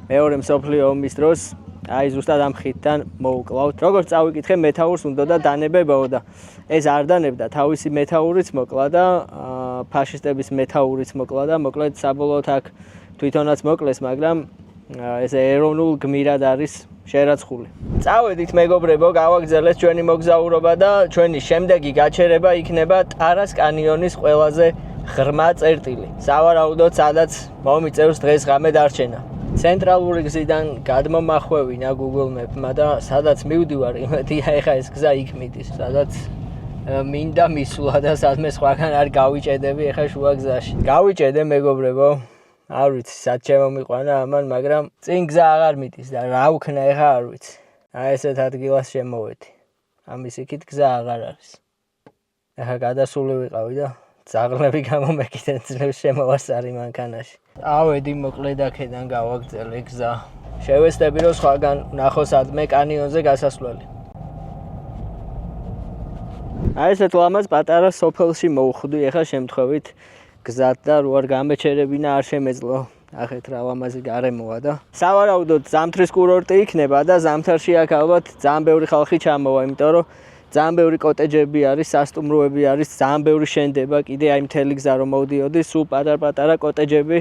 [SPEAKER 1] მეორე მსოფლიო ომის დროს. აი ზუსტად ამ ხიდთან მოვუკლავთ. როგორც წავიკითხე, მეთაურს უნდა დანებებაო და ეს არ დანებდა, თავისი მეთაურიც მოკლა და ფაშისტების მეთაურიც მოკლა და მოკლედ საბოლოოდ აქ თვითონაც მოკლეს, მაგრამ ეს ეროვნულ გმირად არის შერაცხული. წავედით მეგობრებო, გავაგრძელეთ ჩვენი მოგზაურობა და ჩვენი შემდეგი გაჩერება იქნება ტარას კანიონის ყველაზე ღრმა წერტილი. სავარაუდოდ სადაც მომიწევს დღეს ღამე დარჩენა. ცენტრალური გზიდან გადმომახვევინა Google Map-მა და სადაც მივდივარ, იმედია ეხა ეს გზა იქ მიდის, სადაც მინდა მისვლა და სადმე სხვაგან არ გავიჭედები ეხა შუა გზაში. გავიჭედე მეგობრებო. არ ვიცი, სად შემომიყვანა ამან, მაგრამ წინ გზა აღარ მიდის და რა ვქნა ეხა არ ვიცი. აი ესეთ ადგილას შემოვედი. ამის იქით გზა აღარ არის. ეხა გადასული ვიყავი და ძაღლები გამომეკიდენ ძლებს შემოვასარი მანქანაში. ავედი მოკლედ აქედან გავაგრძელე გზა. შევეცდები რომ სხვაგან ვნახო სადმე კანიონზე გასასვლელი. აი ესეთ ლამაზ პატარა სოფელში მოვხვდი ეხა შემთხვევით გზად და რო არ გამეჩერებინა არ შემეძლო. ახეთ რა ლამაზი გარემოა და სავარაუდოდ ზამთრის კურორტი იქნება და ზამთარში აქ ალბათ ძალიან ბევრი ხალხი ჩამოვა, იმიტომ რომ ძალიან ბევრი კოტეჯები არის, სასტუმროები არის, ძალიან ბევრი შენდება, კიდე აი მთელი გზა რომ მოვდიოდი, სულ პატარ-პატარა კოტეჯები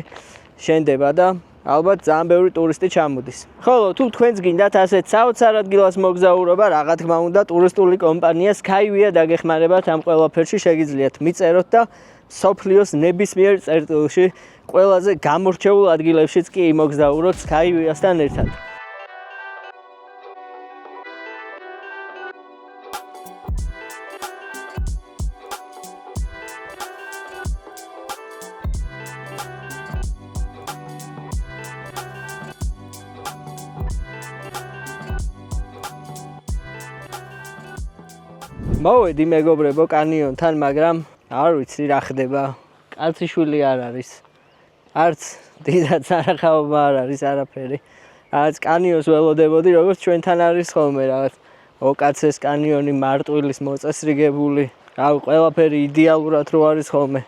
[SPEAKER 1] შენდება და ალბათ ძალიან ბევრი ტურისტი ჩამოდის. ხოლო თუ თქვენს გინდათ ასეთ საოცარ ადგილას მოგზაურობა, რა თქმა უნდა, ტურისტული კომპანია Skyway დაგეხმარებათ ამ ყველაფერში, შეგიძლიათ მიწეროთ და სოფლიოს ნებისმიერ წერტილში ყველაზე გამორჩეულ ადგილებშიც კი იმოგზაუროთ Skyway-ასთან ერთად. მოვედი მეგობრებო კანიონთან, მაგრამ არ ვიცი რა ხდება. კაციშვილი არ არის. არც დიდად სარახაობა არ არის არაფერი. რაც კანიონს ველოდებოდი, როგორც ჩვენთან არის ხოლმე რაღაც ოკაცეს კანიონი, მარტვილის მოწესრიგებული. რავი, ყველაფერი იდეალურად რო არის ხოლმე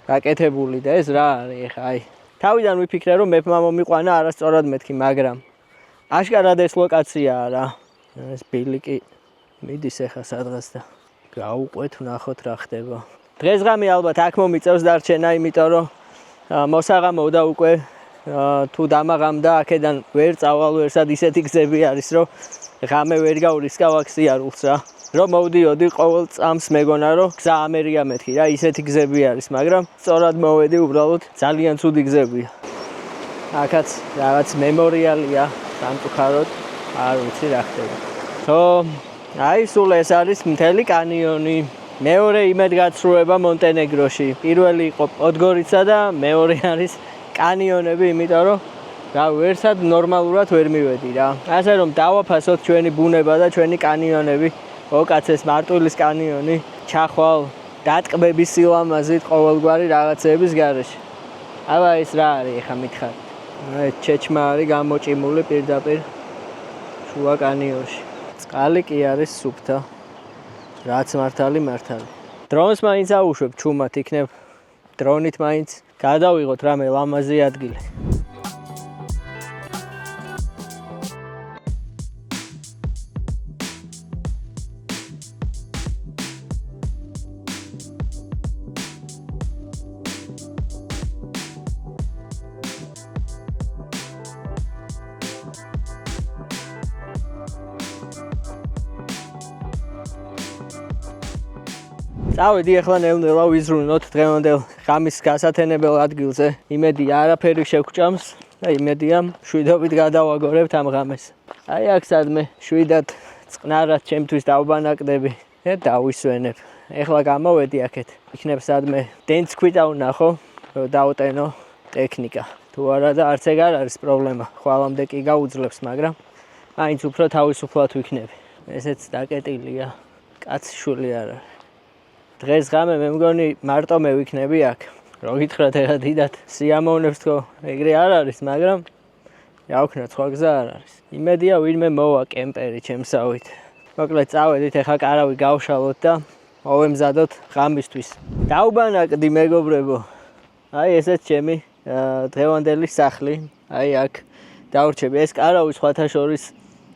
[SPEAKER 1] გაკეთებული და ეს რა არის ხა აი. თავიდან ვიფიქრე რომ მეფმა მომიყვანა არასწორად მეთქი, მაგრამ აშკარად ეს ლოკაციაა რა. ეს ბილიკი მიდის ახლა სადღაც და გაუყვეთ, ვნახოთ რა ხდება. დღესღამი ალბათ აქ მომიწევს დარჩენა, იმიტომ რომ მოსაღამოვდა უკვე თუ დამაღამდა აქედან ვერ წავალ ვერსად ისეთი გზები არის რომ ღამე ვერ გავრისკავ აქ სიარულს რა. რომ მოვდიოდი ყოველ წამს მეგონა რომ გზა ამერია მეთქი რა, ისეთი გზები არის, მაგრამ სწორად მოვედი, უბრალოდ ძალიან ცუდი გზებია. აქაც რაღაც მემორიალია სამწუხაროდ, არ ვიცი რა ხდება. ხო აი სულ ეს არის მთელი კანიონი. მეორე იმედგაცრუება მონტენეგროში. პირველი იყო პოდგორიცა და მეორე არის კანიონები, იმიტომ რომ რა ვერსად ნორმალურად ვერ მივედი რა. ასე რომ დავაფასოთ ჩვენი ბუნება და ჩვენი კანიონები, ოკაცეს მარტვილის კანიონი, ჩახვალ, დატკბების სილამაზით, ყოველგვარი რაღაცების გარეშე. აბა ეს რა არის ახლა მითხარით. აი ჩეჩმა არის გამოჭიმული პირდაპირ შუა კანიონში. წყალი კი არის სუფთა. რაც მართალი. დრონს მაინც აუშვებ ჩუმად, იქნებ დრონით მაინც გადავიღოთ რამე ლამაზი ადგილი. წავედი ახლა ნელ-ნელა ვიზრუნოთ დღევანდელ ღამის გასათენებელ ადგილზე. იმედია არაფერი შევგჭამს და იმედია შვიდობით გადავაგორებთ ამ ღამეს. აი აქ სადმე შვიდად წყნარად ჩემთვის დავბანაკდები და დავისვენებ. ახლა გამოვედი აქეთ. იქნებ სადმე დენს ქვიტა ვნახო, რომ დავტენო ტექნიკა. თუ არა და არც ეგ არ არის პრობლემა. ხვალამდე კი გაუძლებს, მაგრამ მაინც უფრო თავისუფლად ვიქნები. ესეც დაკეტილია. კაციშვილი არ არის. დღეს ღამე მე მგონი მარტო მე ვიქნები აქ. რო გითხრათ ახლა დიდად სიამოვნებს თქო, ეგრე არ არის, მაგრამ რა ვქნა, სხვა გზა არ არის. იმედია ვინმე მოვა კემპერი ჩემსავით. მოკლედ წავედით ახლა კარავი გავშალოთ და მოვემზადოთ ღამისთვის. დავბანაკდი მეგობრებო. აი ესეც ჩემი დღევანდელი სახლი. აი აქ დავრჩები. ეს კარავი სხვათა შორის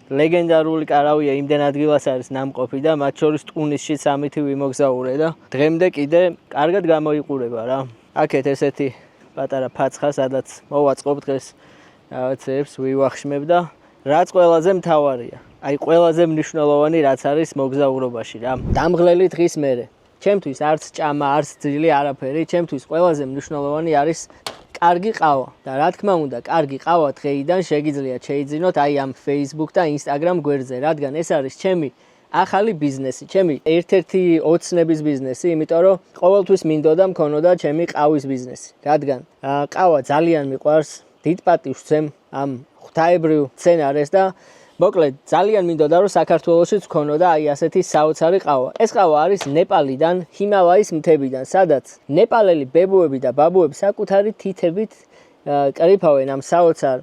[SPEAKER 1] ლეგენდარული კარავია, იმდენ ადგილას არის ნამყოფი და მათ შორის ტუნისში 3 თვე ვიმოგზაურე და დღემდე კიდე კარგად გამოიყურება რა. აქეთ ესეთი პატარა ფაცხა, სადაც მოვაწყობ დღეს რაღაცებს ვივახშმებ და რაც ყველაზე მთავარია. აი ყველაზე მნიშვნელოვანი რაც არის მოგზაურობაში რა. დამღლელი დღის მერე. ჩემთვის არც ჭამა, არც ძილი არაფერი, ჩემთვის ყველაზე მნიშვნელოვანი არის კარგი ყავა და რა თქმა უნდა, კარგი ყავა დღეიდან შეგიძლიათ შეიძინოთ აი ამ Facebook და Instagram გვერდზე, რადგან ეს არის ჩემი ახალი ბიზნესი, ჩემი ერთ-ერთი ოცნების ბიზნესი, იმიტომ რომ ყოველთვის მინდოდა მქონოდა ჩემი ყავის ბიზნესი. რადგან ყავა ძალიან მიყვარს, დიდ პატივს ვცემ ამ ღვთაებრივ სცენარეს და მოკლედ ძალიან მინდოდა რომ საქართველოშიც მქონოდა აი ასეთი საოცარი ყავა. ეს ყავა არის ნეპალიდან, ჰიმალაის მთებიდან, სადაც ნეპალელი ბებუები და ბაბუები საკუთარი თითებით კრიფავენ ამ საოცარ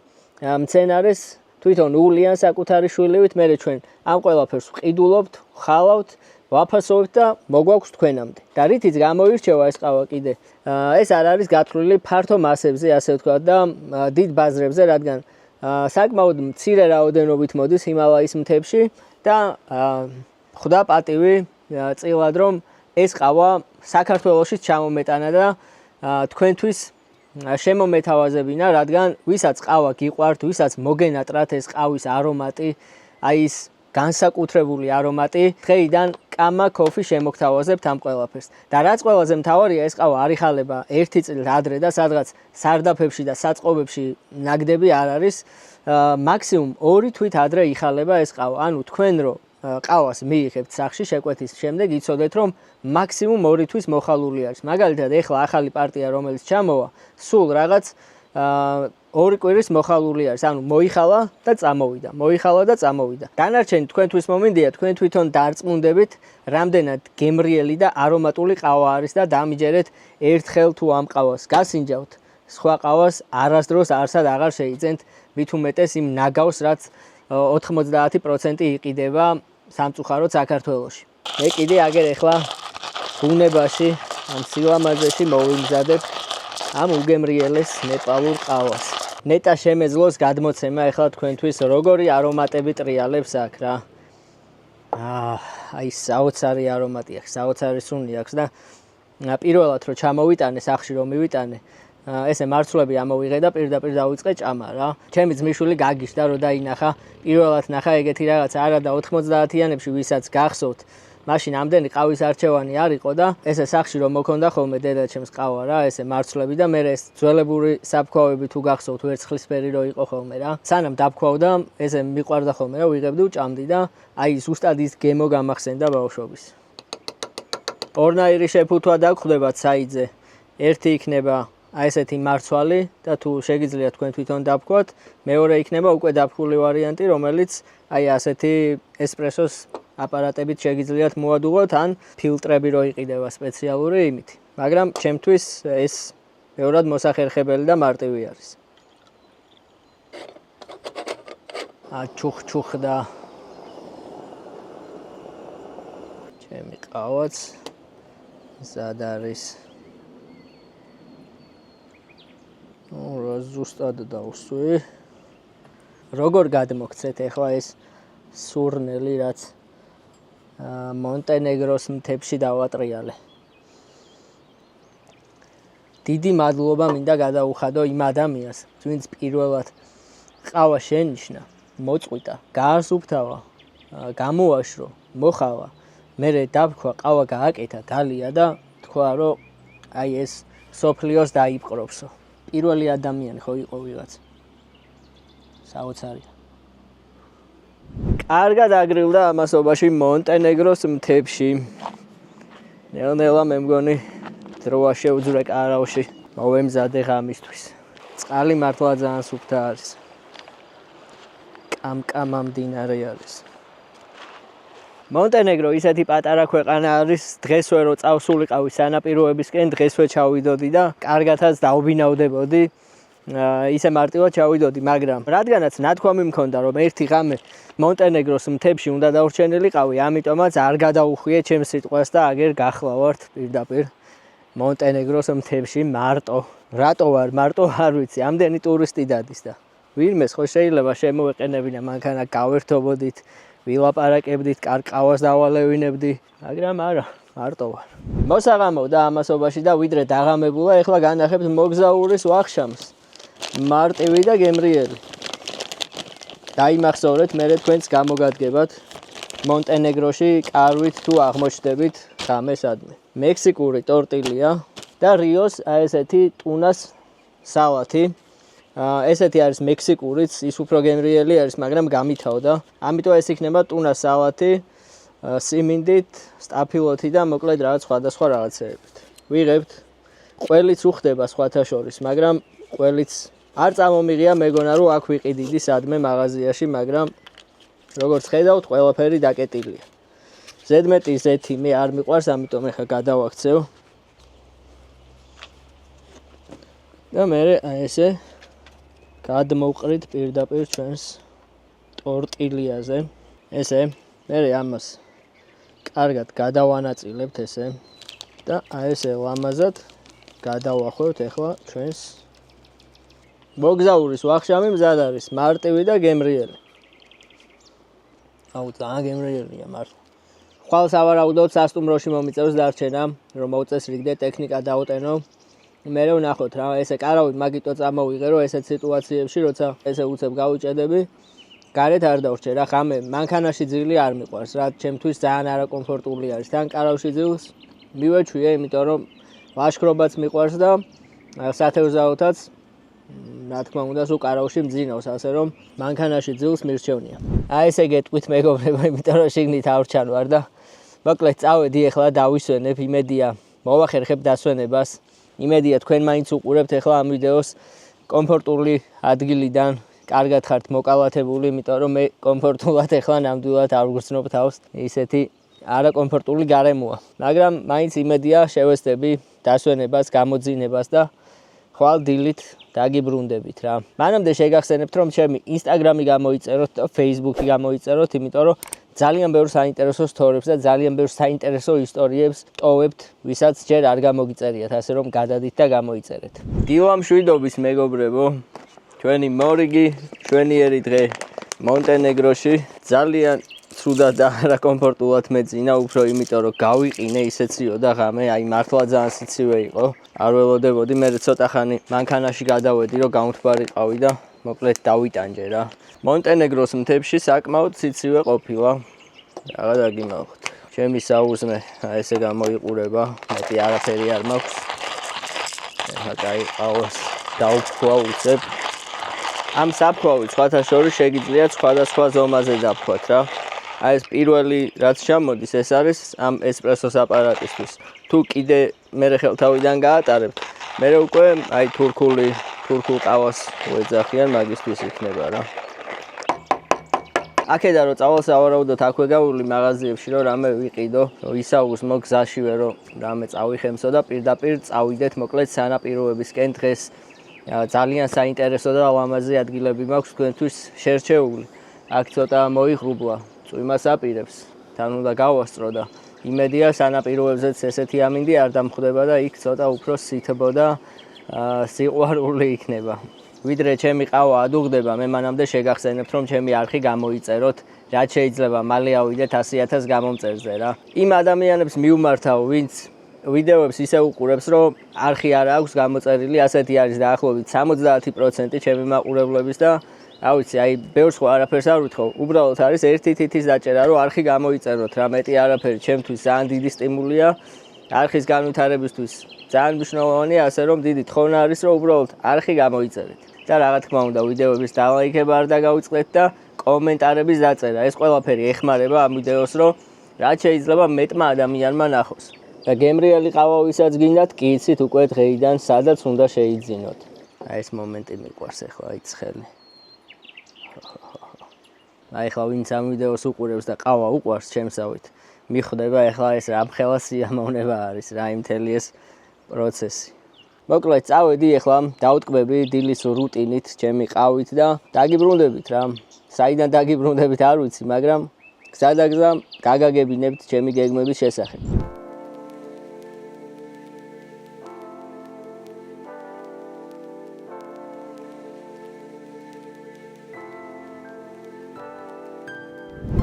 [SPEAKER 1] მცენარეს, თვითონ ულიან საკუთარი შვილივით, მერე ჩვენ ამ ყველაფერს ვყიდულობთ, ვხალავთ, ვაფასოვთ და მოგვაქვს თქვენამდე. და რითიც გამოირჩევა ეს ყავა კიდე. ეს არ არის გათვლილი ფართო მასებზე, ასე ვთქვათ და დიდ ბაზრებზე, რადგან საკმაოდ მცირე რაოდენობით მოდის ჰიმალაის მთებში და ხვდა პატივი წილად რომ ეს ყავა საქართველოში ჩამომეტანა და თქვენთვის შემომეთავაზებინა, რადგან ვისაც ყავა გიყვართ, ვისაც მოგენატრათ ეს ყავის არომატი, აი ის განსაკუთრებული არომატი, დღეიდან კამა კოფი შემოგთავაზებთ ამ ყველაფერს. და რაც ყველაზე მთავარია, ეს ყავა არ იხალება 1 წლით ადრე და სადღაც სარდაფებში და საწყობებში ნაგდები არ არის. მაქსიმუმ 2 თვით ადრე იხალება ეს ყავა. ანუ თქვენ რო ყავას მიიღებთ სახში შეკვეთის შემდეგ იცოდეთ რომ მაქსიმუმ 2 თვის მოხალული არის. მაგალითად, ეხლა ახალი პარტია რომელიც ჩამოვა, სულ რაღაც 2 კვირის მოხალული არის. ანუ მოიხალა და წამოვიდა. მოიხალა და წამოვიდა. დანარჩენი თქვენთვის მომინდია, თქვენ თვითონ დარწმუნდებით, რამდენად გემრიელი და არომატული ყავა არის და დამიჯერეთ ერთხელ თუ ამ ყავას გასინჯავთ, სხვა ყავას არასდროს არსად აღარ შეიძენთ, მით უმეტეს იმ ნაგავს, რაც 90% იყიდება სამწუხაროდ საქართველოში. მე კიდე აგერ ეხლა ბუნებაში, ამ სილამაზეში მოვიმზადებ ამ უგემრიელეს ნეპალურ ყავას. ნეტა შემეძლოს გადმოცემა ეხლა თქვენთვის როგორი არომატები ტრიალებს აქ რა. აი საოცარი არომატი აქვს, საოცარი სუნი აქვს და პირველად რომ ჩამოვიტანე სახში რომ მივიტანე, ესე მარცვლები ამოვიღე და პირდაპირ დავიწყე ჭამა რა. ჩემი ძმისშვილი გაგიშდა რომ დაინახა, პირველად ნახა ეგეთი რაღაც არა და 90-იანებში ვისაც გახსოვთ, მაშინ ამდენი ყავის არჩევანი არ იყო და ესე სახში რომ მოქონდა ხოლმე დედაჩემს ყავა რა, ესე მარცვლები და მე ეს ძველებური საფქვავები თუ გახსოვთ ვერცხლისფერი რო იყო ხოლმე რა. სანამ დაფქვავდა, ესე მიყვარდა ხოლმე რა, ვიღებდი ვჭამდი და აი ზუსტად ის გემო გამახსენდა ბავშვობის. ორნაირი შეფუთვა დაგხვდებათ საიძე. ერთი იქნება აი ესეთი მარცვალი და თუ შეგიძლიათ თქვენ თვითონ დაფქვათ, მეორე იქნება უკვე დაფქული ვარიანტი, რომელიც აი ასეთი ესპრესოს აპარატებით შეგიძლიათ მოადუღოთ ან ფილტრები რო იყიდება სპეციალური იმით. მაგრამ ჩემთვის ეს ბევრად მოსახერხებელი და მარტივი არის. ჩუხ და ჩემი ყავაც ზად არის. ზუსტად დავსვი. როგორ გადმოგცეთ ახლა ეს სურნელი, რაც მონტენეგროს მთებში დავატრიალე. დიდი მადლობა მინდა გადაუხადო იმ ადამიანს, ვინც პირველად ყავა შენიშნა, მოწყვიტა, გაასუფთავა, გამოაშრო, მოხავა, მერე დაფქვა, ყავა გააკეთა, დალია და თქვა, რომ აი ეს სოფლიოს დაიპყრობსო. პირველი ადამიანი ხო იყო ვიღაც. საოცარია. კარგად აგრილდა ამასობაში მონტენეგროს მთებში. ნელ-ნელა მე მგონი დროა შეუძვრე კარავში. მოვემზადე ღამისთვის. წყალი მართლა ძალიან სუფთა არის. კამკამა მდინარე არის. მონტენეგრო ისეთი პატარა ქვეყანა არის, დღესვე რო წავსულიყავი სანაპიროებისკენ, დღესვე ჩავიდოდი და კარგათაც დავბინავდებოდი. ისე მარტივად ჩავიდოდი, მაგრამ რადგანაც ნათქვამი მქონდა, რომ ერთი ღამე მონტენეგროს მთებში უნდა დავრჩენილიყავი, ამიტომაც არ გადაუხვიე ჩემს სიტყვას და აგერ გახლავართ პირდაპირ მონტენეგროს მთებში მარტო. რატო ვარ მარტო არ ვიცი, ამდენი ტურისტი დადის და ვინმეს ხო შეიძლება შემოვეყენებინა, მანქანა გავერთობოდით, ვილაპარაკებდით, კარკავას დავალევინებდი, მაგრამ არა, მარტო ვარ. მოსაღამოვდა ამასობაში და ვიდრე დაღამებულა, ეხლა განახებთ მოგზაურის ვახშამს. მარტივი და გემრიელი. დაიმახსოვრეთ, მერე თქვენც გამოგადგებათ მონტენეგროში კარვით თუ აღმოჩნდებით ღამესადმი. მექსიკური ტორტილია და რიოს აი ესეთი ტუნას სალათი. ესეთი არის მექსიკურიც, ის უფრო გემრიელი არის, მაგრამ გამითავდა. ამიტომ ეს იქნება ტუნას სალათი, სიმინდით, სტაფილოთი და მოკლედ რაღაც სხვადასხვა რაღაცეებით. ვიღებთ, ყველიც უხდება სხვათა შორის, მაგრამ ყველიც არ წამომიღია, მეგონა რომ აქ ვიყიდიდი სადმე მაღაზიაში, მაგრამ როგორც ხედავთ, ყველაფერი დაკეტილია. ზედმეტი ზეთი მე არ მიყვარს, ამიტომ ეხა გადავაქცევ. და მე აი ესე გადმოვყრით პირდაპირ ჩვენს ტორტილიაზე. ესე მე ამას კარგად გადავანაწილებთ ესე და აი ესე ლამაზად გადავახვევთ ეხლა ჩვენს მოგზაურის ვახშამი მზად არის, მარტივი და გემრიელი. აუ ძალიან გემრიელია მართლა. ხვალ სავარაუდოდ სასტუმროში მომიწევს დარჩენა, რომ მოუწესრიგდე ტექნიკა დაუტენო. მე ვნახოთ რა, ესე კარავით მაგიტო წამოვიღე, რომ ესეთ სიტუაციებში, როცა ესე უცებ გავუჭედები, გარეთ არ დავრჩე რა, ხამე მანქანაში ძილი არ მიყვარს, რა ჩემთვის ძალიან არაკომფორტული არის. თან კარავში ძილს მივეჩვიე, იმიტომ რომ ლაშქრობაც მიყვარს და სათევზაოთაც რა თქმა უნდა სულ კარავში მძინავს, ასე რომ მანქანაში ძილს მირჩევნია. აი ესე გეტყვით მეგობრებო, იმიტომ რომ შიგნით ავრჩან ვარ და მოკლედ წავედი ახლა დავისვენებ, იმედია მოვახერხებ დასვენებას. იმედია თქვენ მაინც უყურებთ ახლა ამ ვიდეოს კომფორტული ადგილიდან, კარგად ხართ მოკალათებული, იმიტომ რომ მე კომფორტულად ახლა ნამდვილად არ ვგრძნობ თავს. ისეთი არაკომფორტული გარემოა. მაგრამ მაინც იმედია შევესწრები დასვენებას, გამოძინებას და ხვალ დილით დაგიბრუნდებით რა. მანამდე შეგახსენებთ, რომ ჩემი Instagram-ი გამოიწეროთ და Facebook-ი გამოიწეროთ, იმიტომ რომ ძალიან ბევრ საინტერესო სტორიებს და ძალიან ბევრ საინტერესო ისტორიებს ტოვებთ, ვისაც ჯერ არ გამოგიწერიათ, ასე რომ გადადით და გამოიწერეთ. დილა მშვიდობის მეგობრებო, ჩვენი მორიგი, ჩვენიერი დღე მონტენეგროში, ძალიან ცუდად და არაკომფორტულად მეძინა, უფრო იმიტომ რომ გავიყინე ისე ციოდა ღამე, აი მართლა ძალიან სიცივე იყო. არ ველოდებოდი, მე ცოტა ხანი მანქანაში გადავედი, რომ გამთბარიყავი და მოკლედ დავიტანჯე რა. მონტენეგროს მთებში საკმაოდ სიცივე ყოფილა. რაღა დაგიმალხოთ. ჩემი საუზმე ესე გამოიყურება, მეტი არაფერი არ მაქვს. ეხლა კაი ყავს დავფქვა უცებ. ამ საფქვავით სხვათა შორის შეგიძლიათ სხვადასხვა ზომაზე დაფქვათ რა. აი ეს პირველი რაც ჩამოდის, ეს არის ამ ესპრესოს აპარატისთვის. თუ კიდე მე ხელთავიდან გაატარებთ, მე უკვე აი თურქულ ყავას ვეძახიან, მაგისთვის იქნება რა. აქედან რომ წავალსავარაუდოდ აქვე გავული მაღაზიებში, რომ რამე ვიყიდო, ისაუგზმო გზაშივე, რომ რამე წავიხემსო და პირდაპირ წავიდეთ მოკლედ სანაპიროებისკენ დღეს. ძალიან საინტერესო და ლამაზი ადგილები მაქვს თქვენთვის შერჩეული. აქ ცოტა მოიღრუბლა, წვიმას აპირებს, თან უნდა გავასწრო და იმედია სანაპიროებზეც ესეთი ამინდი არ დამხვდება და იქ ცოტა უფრო სითბო და სიყვარული იქნება. ვიდრე ჩემი ყავა ადუღდება, მე მანამდე შეგახსენებთ, რომ ჩემი არხი გამოიწეროთ, რაც შეიძლება მალე ავიდეთ 100,000 გამომწერზე რა. იმ ადამიანებს მიუმართავ, ვინც ვიდეოებს ისე უყურებს, რომ არხი არ აქვს გამოწერილი, ასეთი არის დაახლოებით 70% ჩემი მაყურებლების და რა ვიცი, აი ბევრ სხვა არაფერს არ ვითხოვ. უბრალოდ არის ერთი თითის დაჭერა, რომ არხი გამოიწეროთ რა, მეტი არაფერი ჩემთვის ძალიან დიდი სტიმულია. არხის განვითარებისთვის ძალიან მნიშვნელოვანია, ასე რომ დიდი თხოვნა არის, რომ უბრალოდ არხი გამოიწერეთ. და რა თქმა უნდა, ვიდეოების დალაიქება არ დაგაუწყდეთ და კომენტარების დაწერა. ეს ყველაფერი ეხმარება ამ ვიდეოს, რომ რაც შეიძლება მეტმა ადამიანმა ნახოს. და გემრიელი ყავა ვისაც გინდათ, კი იცით უკვე დღეიდან სადაც უნდა შეიძინოთ. აი ეს მომენტი მიყვარს ახლა იცხელი. აი ახლა ვინც ამ ვიდეოს უყურებს და ყავა უყვარს ჩემსავით, მიხვდება ახლა ეს რა მხელა სიამოვნება არის რა იმ მთელი ეს პროცესი. მოკლედ წავედი ახლა დავტკბები დილის რუტინით ჩემი ყავით და დაგიბრუნდებით რა. საიდან დაგიბრუნდებით არ ვიცი, მაგრამ გზადაგზა გაგაგებინებთ ჩემი გეგმების შესახებ.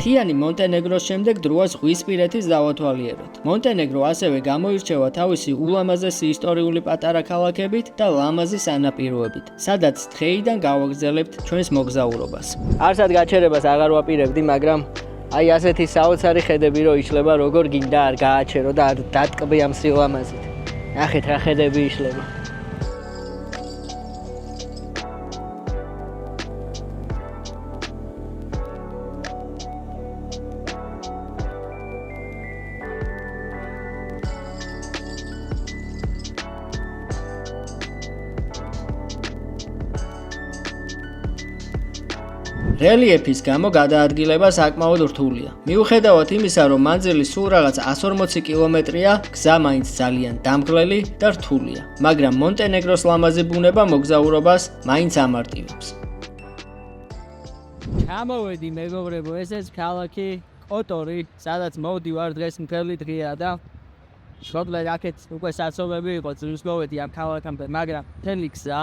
[SPEAKER 2] მთიანი მონტენეგროს შემდეგ დროა ზღვისპირეთის დავათვალიეროთ. მონტენეგრო ასევე გამოირჩევა თავისი ულამაზესი ისტორიული პატარა ქალაქებით და ლამაზი სანაპიროებით, სადაც დღეიდან გავაგრძელებთ ჩვენს მოგზაურობას.
[SPEAKER 1] არსად გაჩერებას აღარ ვაპირებდი, მაგრამ აი ასეთი საოცარი ხედები რო იშლება, როგორ გინდა არ გააჩერო და არ დატკბი ამ სილამაზით. ნახეთ რა ხედები იშლება.
[SPEAKER 2] რელიეფის გამო გადაადგილება საკმაოდ რთულია. მიუხედავად იმისა, რომ მანძილი სულ რაღაც 140 კილომეტრია, გზა მაინც ძალიან დამღლელი და რთულია, მაგრამ მონტენეგროს ლამაზი ბუნება მოგზაურობას მაინც ამარტივებს.
[SPEAKER 1] ჩამოვედი მეგობრებო, ესეც ქალაქი კოტორი, სადაც მოვდივარ დღეს მთელი დღეა და შობლად აქეთ უკვე საცობები იყო ძვლის მოვედი ამ ქალაქამდე, მაგრამ მთელი გზა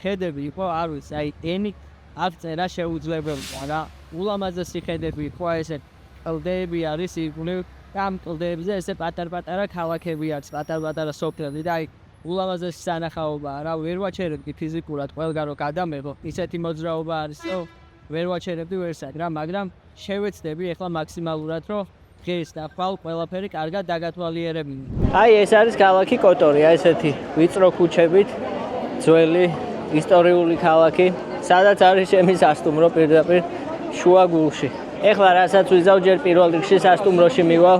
[SPEAKER 1] ხედები იყო, არ ვიცი, აი ენი აღწერა შეუძლებელია რა. ულამაზესი ხედები იყო, ესე კლდეები არის ირგვლივ, და ამ კლდეებზე ესე პატარ-პატარა ქალაქები აქვს, პატარ-პატარა სოფლები და აი ულამაზესი სანახაობაა რა, ვერ ვაჩერებდი ფიზიკურად ყველგან რო გადამეღო, ისეთი მოძრაობა არის, რომ ვერ ვაჩერებდი ვერსად რა, მაგრამ შევეცდები ახლა მაქსიმალურად რომ დღეს და ხვალ ყველაფერი კარგად დაგათვალიერებინო. აი ეს არის ქალაქი კოტორი, აი ესეთი ვიწრო ქუჩებით, ძველი ისტორიული ქალაქი, სადაც არის ჩემი სასტუმრო პირდაპირ შუაგულში. ეხლა რასაც ვიზავ, ჯერ პირველ რიგში სასტუმროში მივალ,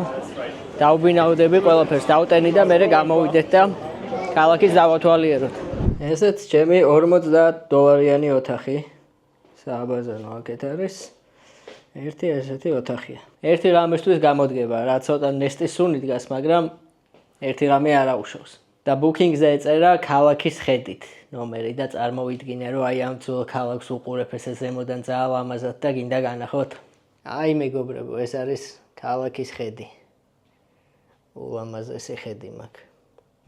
[SPEAKER 1] დავბინავდები ყველაფერს, დავტენი და მერე გამოვიდეთ და ქალაქის დავათვალიეროთ. ესეც ჩემი $50 ოთახი. სააბაზანო აქეთ არის. ერთი ესეთი ოთახია. ერთი რამისთვის გამოდგება, რა ცოტა ნესტის სუნი დგას, მაგრამ ერთი რამე არ აუშავს. და ბუკინგზე ეწერა ქალაქის ხედით ნომერი და წარმოვიდგინე, რომ აი ამ ძველ ქალაქს უყურებ ესე ზემოდან ძალიან ლამაზად და გინდა განახოთ. აი მეგობრებო, ეს არის ქალაქის ხედი. ულამაზესი ხედი მაქვს.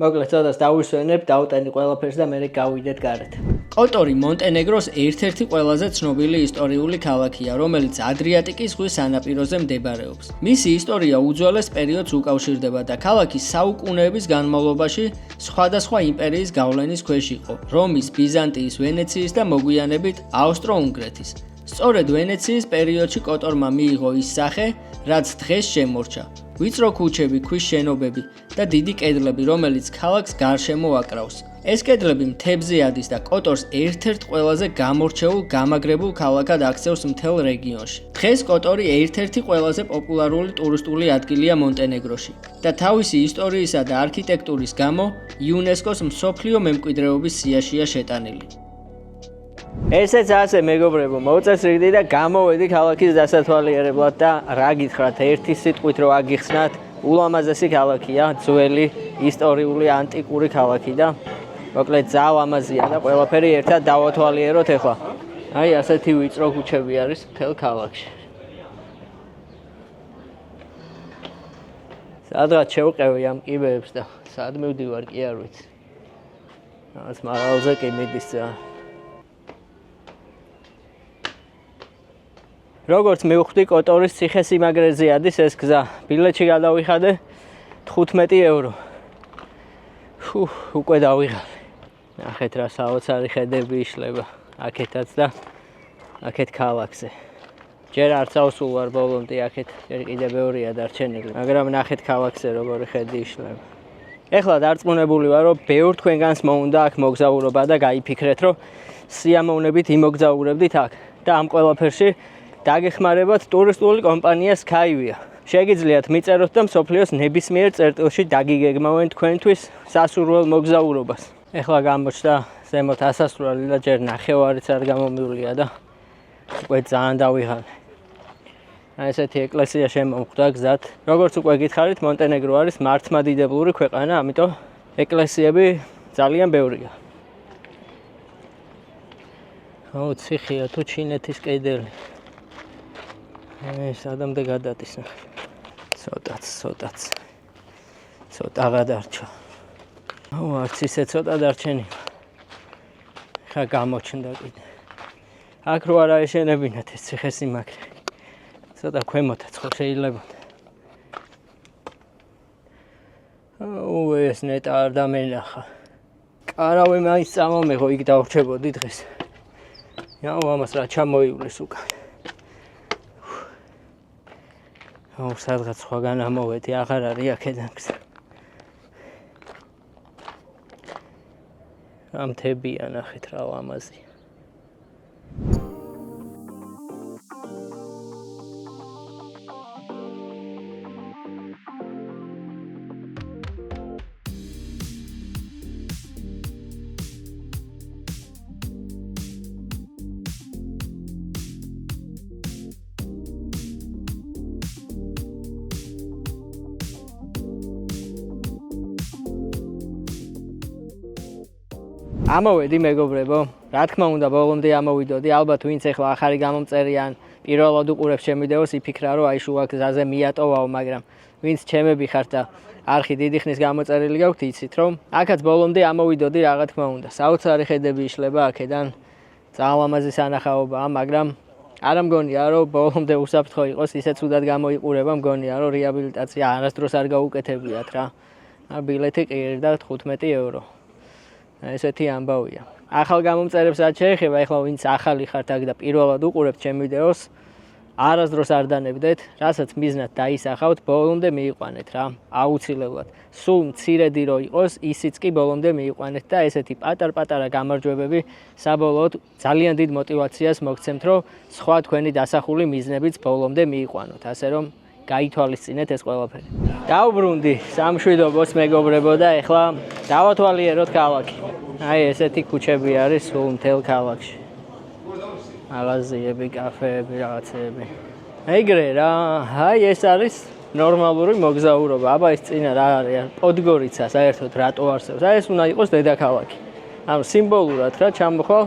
[SPEAKER 1] მოკლედ ცოტას დავისვენებ, დავტენი ყველაფერს და მერე გავიდეთ გარეთ.
[SPEAKER 2] კოტორი მონტენეგროს ერთ-ერთი ყველაზე ცნობილი ისტორიული ქალაქია, რომელიც ადრიატიკის ზღვის სანაპიროზე მდებარეობს. მისი ისტორია უძველეს პერიოდს უკავშირდება და ქალაქი საუკუნეების განმავლობაში სხვადასხვა იმპერიის გავლენის ქვეშ იყო: რომის, ბიზანტიის, ვენეციის და მოგვიანებით ავსტრო-უნგრეთის. სწორედ ვენეციის პერიოდში კოტორმა მიიღო ის სახე, რაც დღეს შემორჩა. ვიწრო ქუჩები, ქვის შენობები და დიდი კედლები, რომელიც ქალაქს გარშემო აკრავს. ეს კედლები მთებზე ადის და კოტორს ერთ-ერთ ყველაზე გამორჩეულ, გამაგრებულ ქალაქად აქცევს მთელ რეგიონში. დღეს კოტორი ერთ-ერთი ყველაზე პოპულარული ტურისტული ადგილია მონტენეგროში და თავისი ისტორიისა და არქიტექტურის გამო იუნესკოს მსოფლიო მემკვიდრეობის სიაშია შეტანილი.
[SPEAKER 1] ესეც ასე მეგობრებო, მოუწესრიგდი და გამოვედი ქალაქის დასათვალიერებლად და რა გითხრათ, ერთი სიტყვით რო აგიხსნათ, ულამაზესი ქალაქია, ძველი, ისტორიული, ანტიკური ქალაქი და მოკლედ ძალიან ლამაზია და ყველაფერი ერთად დავათვალიეროთ ახლა. აი ასეთი ვიწრო ქუჩები არის მთელ ქალაქში. სადღაც შევყევი ამ კიბეებს და სად მივდივარ კი არ ვიცი. რაღაც მაღალზე კი მიდის ძალიან. როგორც მივხვდი, კოტორის ციხესიმაგრეზე ადის ეს გზა. ბილეთში გადავიხადე €15. უკვე დავიღალე. ნახეთ რა საოცარი ხედები იშლება აქეთაც და აქეთ ქალაქზე. ჯერ არც ავსულ ვარ ბოლომდე აქეთ, ჯერ კიდე ბევრია დარჩენილი, მაგრამ ნახეთ ქალაქზე როგორი ხედი იშლება. ეხლა დარწმუნებული ვარ, რომ ბევრ თქვენგანს მოუნდა აქ მოგზაურობა და გაიფიქრეთ, რომ სიამოვნებით იმოგზაურებდით აქ და ამ ყველაფერში დაგეხმარებათ ტურისტული კომპანია Skyway. შეგიძლიათ მიწეროთ და მსოფლიოს ნებისმიერ წერტილში დაგიგეგმავენ თქვენთვის სასურველ მოგზაურობას. ეხლა გამოჩნდა ზემოთ ასასვლელი და ჯერ ნახევარიც არ გამომივლია და უკვე ძალიან დავიღალე. ესეთი ეკლესია შემომხვდა გზად. როგორც უკვე გითხარით, მონტენეგრო არის მართლმადიდებლური ქვეყანა, ამიტომ ეკლესიები ძალიან ბევრია. ციხეა თუ ჩინეთის კედელი. სადამდე გადადის. ცოტაც. ცოტა გადარჩა. არც ისე ცოტა დარჩენილა. ხა გამოჩნდა კიდე. აქ რო არ აეშენებინათ ეს ციხესიმაგრე. ცოტა ქვემოთაც ხო შეიძლება. ეს ნეტა არ დამენახა. კარავე მაინც წამომეღო, იქ დავრჩებოდი დღეს. ამას რა ჩამოივლის უკან. სადღაც სხვაგან ამოვედი, აღარ არის აქედან გზა. რა მთებია, ნახეთ რა ლამაზია. ამოვედი მეგობრებო, რა თქმა უნდა ბოლომდე ამოვიდოდი, ალბათ ვინც ახლა ახალი გამომწერიან, პირველად უყურებს ჩემ ვიდეოს, იფიქრა რომ აი შუა გზაზე მიატოვაო, მაგრამ ვინც ჩემები ხართ და არხი დიდი ხნის გამოწერილი გაქვთ, იცით რომ აქაც ბოლომდე ამოვიდოდი, რა თქმა უნდა. საოცარი ხედები იშლება აქედან, ძალიან ლამაზი სანახაობაა, მაგრამ არა მგონია რომ ბოლომდე უსაფრთხო იყოს, ისე ცუდად გამოიყურება, მგონია რომ რეაბილიტაცია არასდროს არ გაუკეთებიათ რა. ბილეთი ყირდა 15 ევრო. ესეთი ამბავია. ახალ გამომწერებს რაც შეეხება, ეხლა ვინც ახალი ხართ აქ და პირველად უყურებთ ჩემ ვიდეოს, არასდროს არ დანებდეთ, რასაც მიზნად დაისახავთ, ბოლომდე მიიყვანეთ რა, აუცილებლად. სულ მცირედი რო იყოს, ისიც კი ბოლომდე მიიყვანეთ და ესეთი პატარ-პატარა გამარჯვებები საბოლოოდ ძალიან დიდ мотивაციას მოგცემთ, რომ სხვა თქვენი დასახული მიზნებიც ბოლომდე მიიყვანოთ, ასე რომ გაითვალისწინეთ ეს ყველაფერი. დავბრუნდი სამშვიდობოს მეგობრებო და ეხლა დავათვალიეროთ ქალაქი. აი ესეთი ქუჩები არის სულ მთელ ქალაქში. მაღაზიები, კაფეები, რაღაცეები. ეგრე რა, აი ეს არის ნორმალური მოგზაურობა. აბა ეს წინა რა არის? პოდგორიცა საერთოდ რატო არსებობს? აი ეს უნდა იყოს დედაქალაქი. ანუ სიმბოლურად რა ჩამოხვალ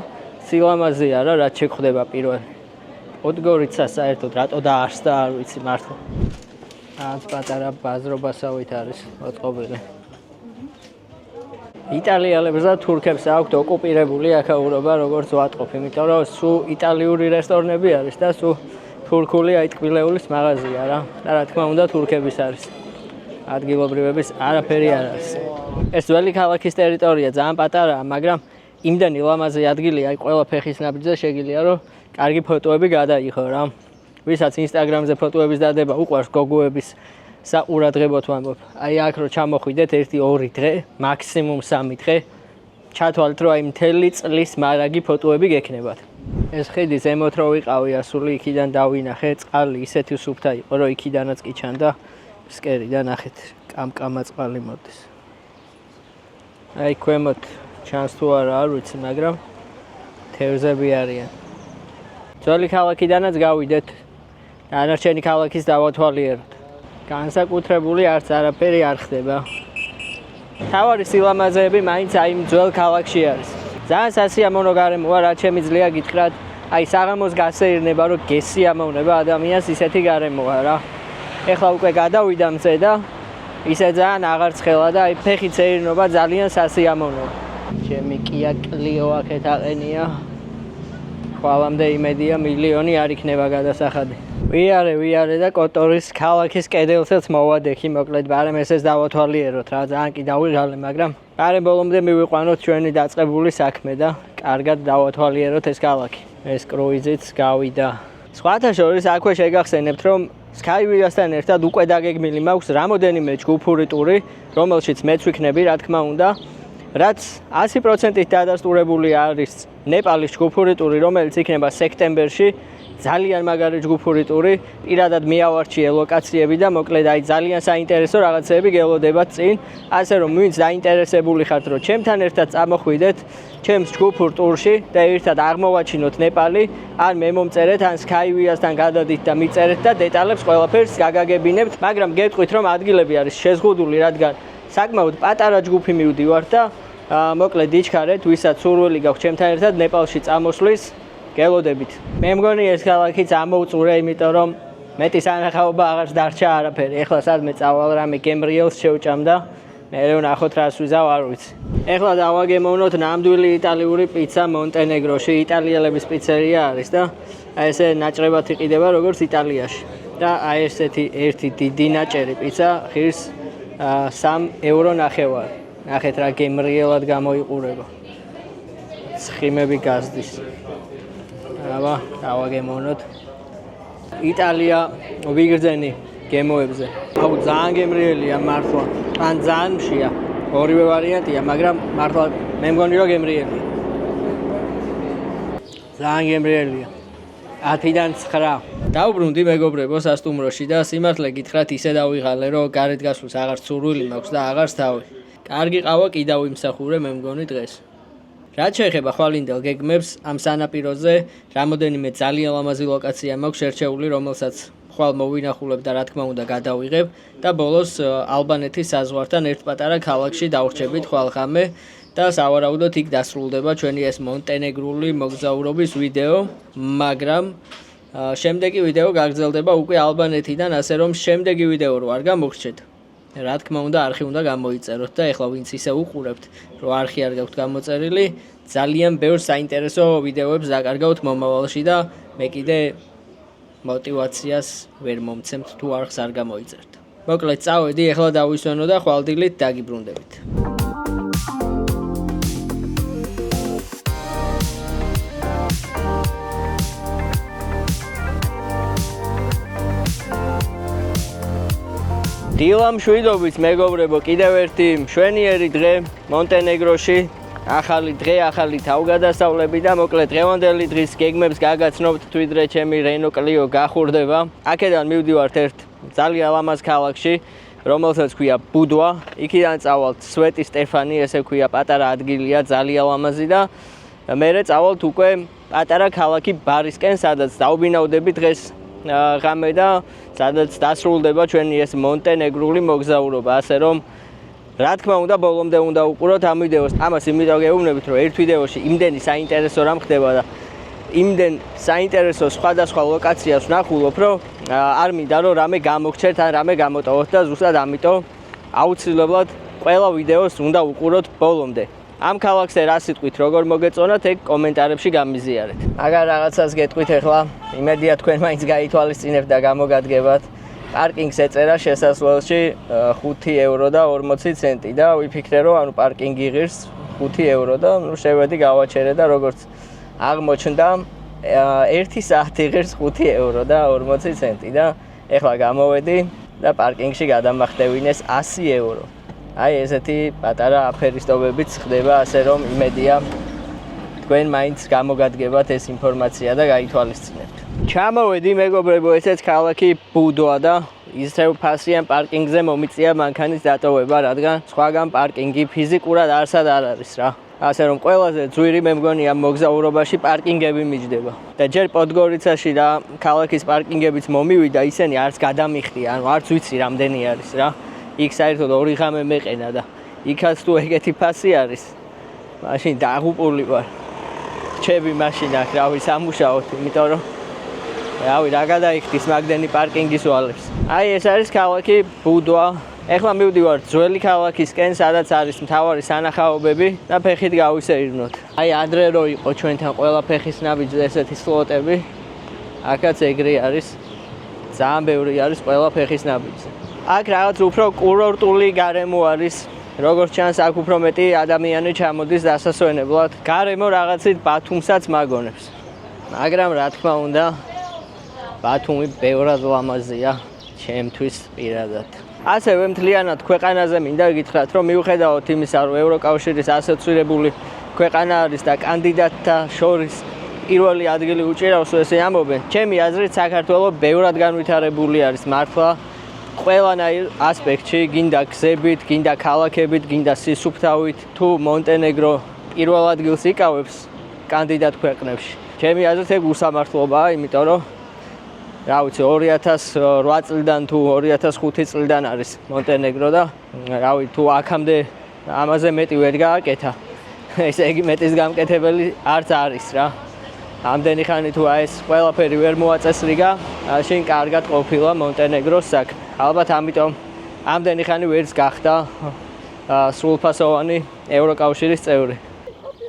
[SPEAKER 1] სილამაზეა რა, რაც შეგხვდება პირველ. პოდგორიცა საერთოდ რატო დაარსდა, არ ვიცი მართლა. რაღაც პატარა ბაზრობასავით არის მოწყობილი. იტალიელებს და თურქებს აქვთ ოკუპირებული აქაურობა, როგორც ვატყობ, იმიტომ რომ სულ იტალიური რესტორნები არის და სულ თურქული აი ტკბილეულის მაღაზია რა. და რა თქმა უნდა თურქების არის. ადგილობრივების არაფერი არ არის. ეს ძველი ქალაქის ტერიტორია ძალიან პატარაა, მაგრამ იმდენი ლამაზი ადგილი, აი ყველა ფეხის ნაბიჯზე შეგიძლია რომ კარგი ფოტოები გადაიღო რა. ვისაც ინსტაგრამზე ფოტოების დადება უყვარს გოგოების საყურადღებოდ ვამბობ. აი აქ რო ჩამოხვიდეთ 1-2 დღე, მაქსიმუმ 3 დღე, ჩათვალეთ რომ აი მთელი წლის მარაგი ფოტოები გექნებათ. ეს ხიდი ზემოთ რო ვიყავი, ასული იქიდან დავინახე, წყალი ისეთი სუფთა იყო, რომ იქიდანაც კი ჩანდა ფსკერიდან ნახეთ, კამკამა წყალი მოდის. აი ქვემოთ ჩანს თუ არა, არ ვიცი, მაგრამ თევზები არიან. ძველი ქალაქიდანაც გავიდეთ. დანარჩენი ქალაქის დავათვალიეროთ. განსაკუთრებული არც არაფერი არ ხდება. თავარი სილამაზეები მაინც აი ძველ ქალაქში არის. ძალიან სასიამოვნო გარემოა, რაც შემიძლია გითხრათ. აი საღამოს გასეირნება, რომ გესიამოვნება ადამიანს ისეთი გარემოა რა. ეხლა უკვე გადავიდა მწე და ისე ძალიან აღარ ცხელა და აი ფეხით ეირნობა ძალიან სასიამოვნოა. ჩემი კია კლიო აქეთ აყენია. ხვალამდე იმედია მილიონი არ იქნება გადასახადი. ვიარე და კოტორის ქალაქის კედელსაც მოვადექი, მოკლედ ბარემ ესეც დავათვალიეროთ რა, ძალიან კი დავიღალე, მაგრამ ბარემ ბოლომდე მივიყვანოთ ჩვენი დაწყებული საქმე და კარგად დავათვალიეროთ ეს ქალაქი. ეს კრუიზიც გავიდა. სხვათა შორის აქვე შეგახსენებთ, რომ Skyway-ასთან ერთად უკვე დაგეგმილი მაქვს რამოდენიმე ჯგუფური ტური, რომელშიც მეც ვიქნები, რა თქმა უნდა, რაც 100%-ით დადასტურებული არის ნეპალის ჯგუფური ტური, რომელიც იქნება სექტემბერში. ძალიან მაგარი ჯგუფური ტური, პირადად მიავარჩიე ლოკაციები და მოკლედ აი ძალიან საინტერესო რაღაცები გელოდებათ წინ, ასე რომ ვინც დაინტერესებული ხართ, რომ ჩემთან ერთად წამოხვიდეთ ჩემს ჯგუფურ ტურში და ერთად აღმოვაჩინოთ ნეპალი, ან მე მომწერეთ, ან Skyway-ასთან გადადით და მიწერეთ და დეტალებს ყველაფერს გაგაგებინებთ, მაგრამ გეტყვით, რომ ადგილები არის შეზღუდული, რადგან საკმაოდ პატარა ჯგუფი მივდივართ და მოკლედ იჩქარეთ, ვისაც სურვილი გაქვთ ჩემთან ერთად ნეპალში წამოსვლის გელოდებით. მე მგონი ეს ქალაქიც ამოუწურე, იმიტომ რომ მეტი სანახაობა აღარ დარჩა არაფერი. ეხლა სადმე წავალ რამე გემრიელს შევჭამ და მე ვნახოთ რას ვიზავ, არ ვიცი. ეხლა დავაგემოვნოთ ნამდვილი იტალიური პიცა მონტენეგროში, იტალიელების პიცერია არის და აი ესე ნაჭრებად იყიდება როგორც იტალიაში. და აი ესეთი ერთი დიდი ნაჭერი პიცა ღირს 3 ევრო ნახევარი. ნახეთ რა გემრიელად გამოიყურება. ცხიმები გაზდის. აბა, დავაგემოვნოთ. იტალია ვიგრძენი გემოებზე. აუ ძალიან გემრიელია მართლა. ან ძალიან მშია. ორივე ვარიანტია, მაგრამ მართლა მე მგონი რომ გემრიელია. ძალიან გემრიელია. 10-დან 9. დავბრუნდი მეგობრებო სასტუმროში და სიმართლე გითხრათ ისე დავიღალე რომ გარეთ გასვლას აღარ სურვილი მაქვს და აღარ თავი. კარგი ყავა კი დავიმსახურე მე მგონი დღეს. რაც შეეხება ხვალინდელ გეგმებს, ამ სანაპიროზე რამოდენიმე ძალიან ლამაზი ლოკაცია მაქვს შერჩეული, რომელსაც ხვალ მოვინახულებ და რა თქმა უნდა გადავიღებ და ბოლოს ალბანეთის საზღვართან ერთ პატარა ქალაქში დავრჩებით ხვალხამე და სავარაუდოდ იქ დასრულდება ჩვენი ეს მონტენეგრული მოგზაურობის ვიდეო, მაგრამ შემდეგი ვიდეო გაგრძელდება უკვე ალბანეთიდან, ასე რომ შემდეგი ვიდეო რო არ გამოგრჩეთ, რა თქმა უნდა არხი უნდა გამოიწეროთ და ეხლა ვინც ისე უყურებთ, რომ არხი არ გაქვთ გამოწერილი,
[SPEAKER 2] ძალიან ბევრ საინტერესო ვიდეოებს დაკარგავთ მომავალში და მე კიდე мотивაციას ვერ მომცემთ თუ არხს არ გამოიწერთ. მოკლედ წავედი, ეხლა დავისვენო და ხვალდილით დაგიბრუნდებით.
[SPEAKER 1] დილა მშვიდობით მეგობრებო, კიდევ ერთი მშვენიერი დღე მონტენეგროში. ახალი დღე, ახალი თავგადასავლები და მოკლედ დღევანდელი დღის გეგმებს გაგაცნობთ თუ ვიდრე ჩემი Renault Clio გახურდება. აქედან მივდივართ ერთ ძალიან ლამაზ ქალაქში, რომელსაც ქვია ბუდვა. იქიდან წავალთ სვეტი სტეფანი, ესე ქვია, პატარა ადგილია, ძალიან ლამაზი და მერე წავალთ უკვე პატარა ქალაქი ბარისკენ, სადაც დავბინავდები დღეს ღამე და სადაც დასრულდება ჩვენი ეს მონტენეგრული მოგზაურობა, ასე რომ რა თქმა უნდა ბოლომდე უნდა უყუროთ ამ ვიდეოს. ამას იმიტომ გეუბნებით, რომ ერთ ვიდეოში იმდენი საინტერესო რამ ხდება და იმდენ საინტერესო სხვადასხვა ლოკაციას ვნახულობ, რომ არ მინდა რომ რამე გამოგჩერთ ან რამე გამოტოვოთ და ზუსტად ამიტომ აუცილებლად ყველა ვიდეოს უნდა უყუროთ ბოლომდე. ამ ქალაქზე რა სიტყვით როგორ მოგეწონათ, ეგ კომენტარებში გამიზიარეთ. აგარ რაღაცას გეტყვით ახლა, იმედია თქვენ მაინც გაითვალისწინებთ და გამოგადგებათ. პარკინგს ეწერა შესასვლელში 5 ევრო და 40 ცენტი და ვიფიქრე რომ ანუ პარკინგი ღირს 5 ევრო და შევედი გავაჩერე და როგორც აღმოჩნდა 1 საათი ღირს 5 ევრო და 40 ცენტი და ეხლა გამოვედი და პარკინგში გადამახტევინეს 100 ევრო. აი ესეთი პატარა აფერისტობებიც ხდება, ასე რომ იმედია თქვენ მაინც გამოგადგებათ ეს ინფორმაცია და გაითვალისწინებთ. ჩამოვედი მეგობრებო, ესეც ქალაქი ბუდვა და ისევ ფასიან პარკინგზე მომიწია მანქანის დატოვება, რადგან სხვაგან პარკინგი ფიზიკურად არსად არ არის რა. ასე რომ ყველაზე ძვირი მე მგონია მოგზაურობაში პარკინგები მიჯდება. და ჯერ პოდგორიცაში და ქალაქის პარკინგებიც მომივიდა, ისინი არც გადამიხდია, ანუ არც ვიცი რამდენი არის რა. იქ საერთოდ 2 ღამე მეყენა და იქაც თუ ეგეთი ფასი არის, მაშინ დაღუპული ვარ. რჩები მაშინ აქ რავი სამუშაოთ, იმიტომ რომ რავი რა გადაიხდის მაგდენი პარკინგის ვალებს. აი ეს არის ქალაქი ბუდვა. ეხლა მივდივართ ძველი ქალაქისკენ, სადაც არის მთავარი სანახაობები და ფეხით გავისეირნოთ. აი ადრე რო იყო ჩვენთან ყველა ფეხის ნაბიჯზე ესეთი სლოტები, აქაც ეგრე არის. ძალიან ბევრი არის ყველა ფეხის ნაბიჯზე. აქ რაღაც უფრო კურორტული გარემო არის. როგორც ჩანს, აქ უფრო მეტი ადამიანი ჩამოდის დასასვენებლად. გარემო რაღაცით ბათუმსაც მაგონებს. მაგრამ რა თქმა უნდა, ბათუმი ბევრად ლამაზია ჩემთვის პირადად. ასევე მთლიანად ქვეყანაზე მინდა გითხრათ, რომ მიუხედავად იმისა, რომ ევროკავშირის ასოცირებული ქვეყანა არის და კანდიდატთა შორის პირველი ადგილი უჭირავს, ესე ამბობენ. ჩემი აზრით, საქართველო ბევრად განვითარებული არის მართლა ყველანაირ ასპექტში, გინდა გზებით, გინდა ქალაქებით, გინდა სისუფთავით, თუ მონტენეგრო პირველ ადგილს იკავებს კანდიდატ ქვეყნებში. ჩემი აზრით ეგ უსამართლობაა, იმიტომ რომ რა ვიცი 2008 წლიდან თუ 2005 წლიდან არის მონტენეგრო და რავი თუ აქამდე ამაზე მეტი ვერ გააკეთა. ესე იგი მეტის გამკეთებელი არც არის რა. ამდენი ხანი თუ ეს ყველაფერი ვერ მოაწესრიგა, შენ კარგად ყოფილა მონტენეგროს საქმე. ალბათ ამიტომ ამდენი ხანი ვერც გახდა სრულფასოვანი ევროკავშირის წევრი.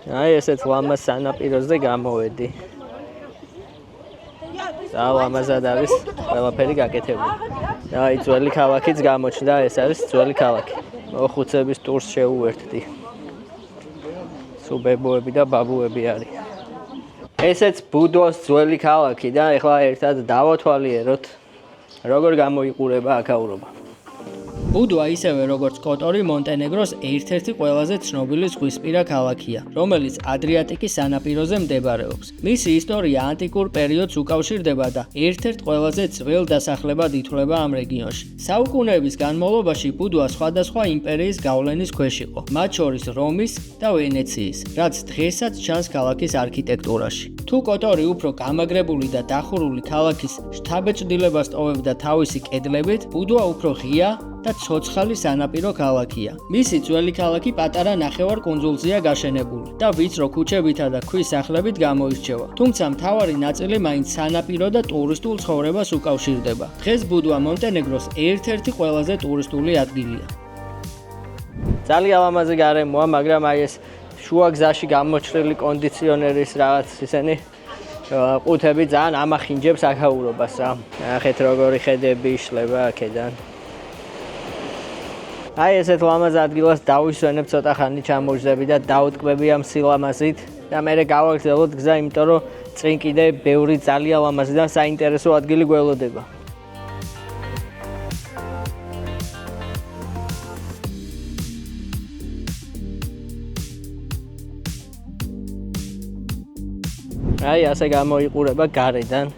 [SPEAKER 1] აი ესეც ლამაზ სანაპიროზე გამოვედი. ლამაზად არის ყველაფერი გაკეთებული. აი ძველი ქალაქიც გამოჩნდა, ეს არის ძველი ქალაქი. მოხუცების ტურს შეუერთდი. სუბებოები და ბაბუები არის. ესეც ბუდვას ძველი ქალაქი და ეხლა ერთად დავათვალიეროთ, როგორ გამოიყურება აქაურობა.
[SPEAKER 2] ბუდვა ისევე როგორც კოტორი მონტენეგროს ერთ-ერთი ყველაზე ცნობილი ზღვისპირა ქალაქია, რომელიც ადრიატიკის სანაპიროზე მდებარეობს. მისი ისტორია ანტიკურ პერიოდს უკავშირდება და ერთ-ერთ ყველაზე ძველ დასახლებად ითვლება ამ რეგიონში. საუკუნეების განმავლობაში ბუდვა სხვადასხვა იმპერიის გავლენის ქვეშ იყო, მათ შორის რომის და ვენეციის, რაც დღესაც ჩანს ქალაქის არქიტექტურაში. თუ კოტორი უფრო გამაგრებული და დახურული ქალაქის შთაბეჭდილებას ტოვებდა თავისი კედლებით, ბუდვა უფრო ღია და ცოცხალი სანაპირო ქალაქია. მისი ძველი ქალაქი პატარა ნახევარკუნძულზეა გაშენებული და ვიწრო ქუჩებითა და ქვის სახლებით გამოირჩევა. თუმცა მთავარი ნაწილი მაინც სანაპირო და ტურისტულ ცხოვრებას უკავშირდება. დღეს ბუდვა მონტენეგროს ერთ-ერთი ყველაზე ტურისტული ადგილია.
[SPEAKER 1] ძალიან ლამაზი გარემოა, მაგრამ აი ეს შუა გზაში გამოჩრილი კონდიციონერის რაღაც ისენი ყუთები ძალიან ამახინჯებს აქაურობას რა. ნახეთ როგორი ხედები იშლება აქედან. აი ესეთ ლამაზ ადგილას დავისვენებ ცოტა ხანი ჩამოვждები და დავტკბები ამ სილამაზით და მე გავაგრძელოთ გზა, იმიტომ რომ წინ კიდე ბევრი ძალიან ლამაზი და საინტერესო ადგილი გველოდება. აი ასე გამოიყურება გარედან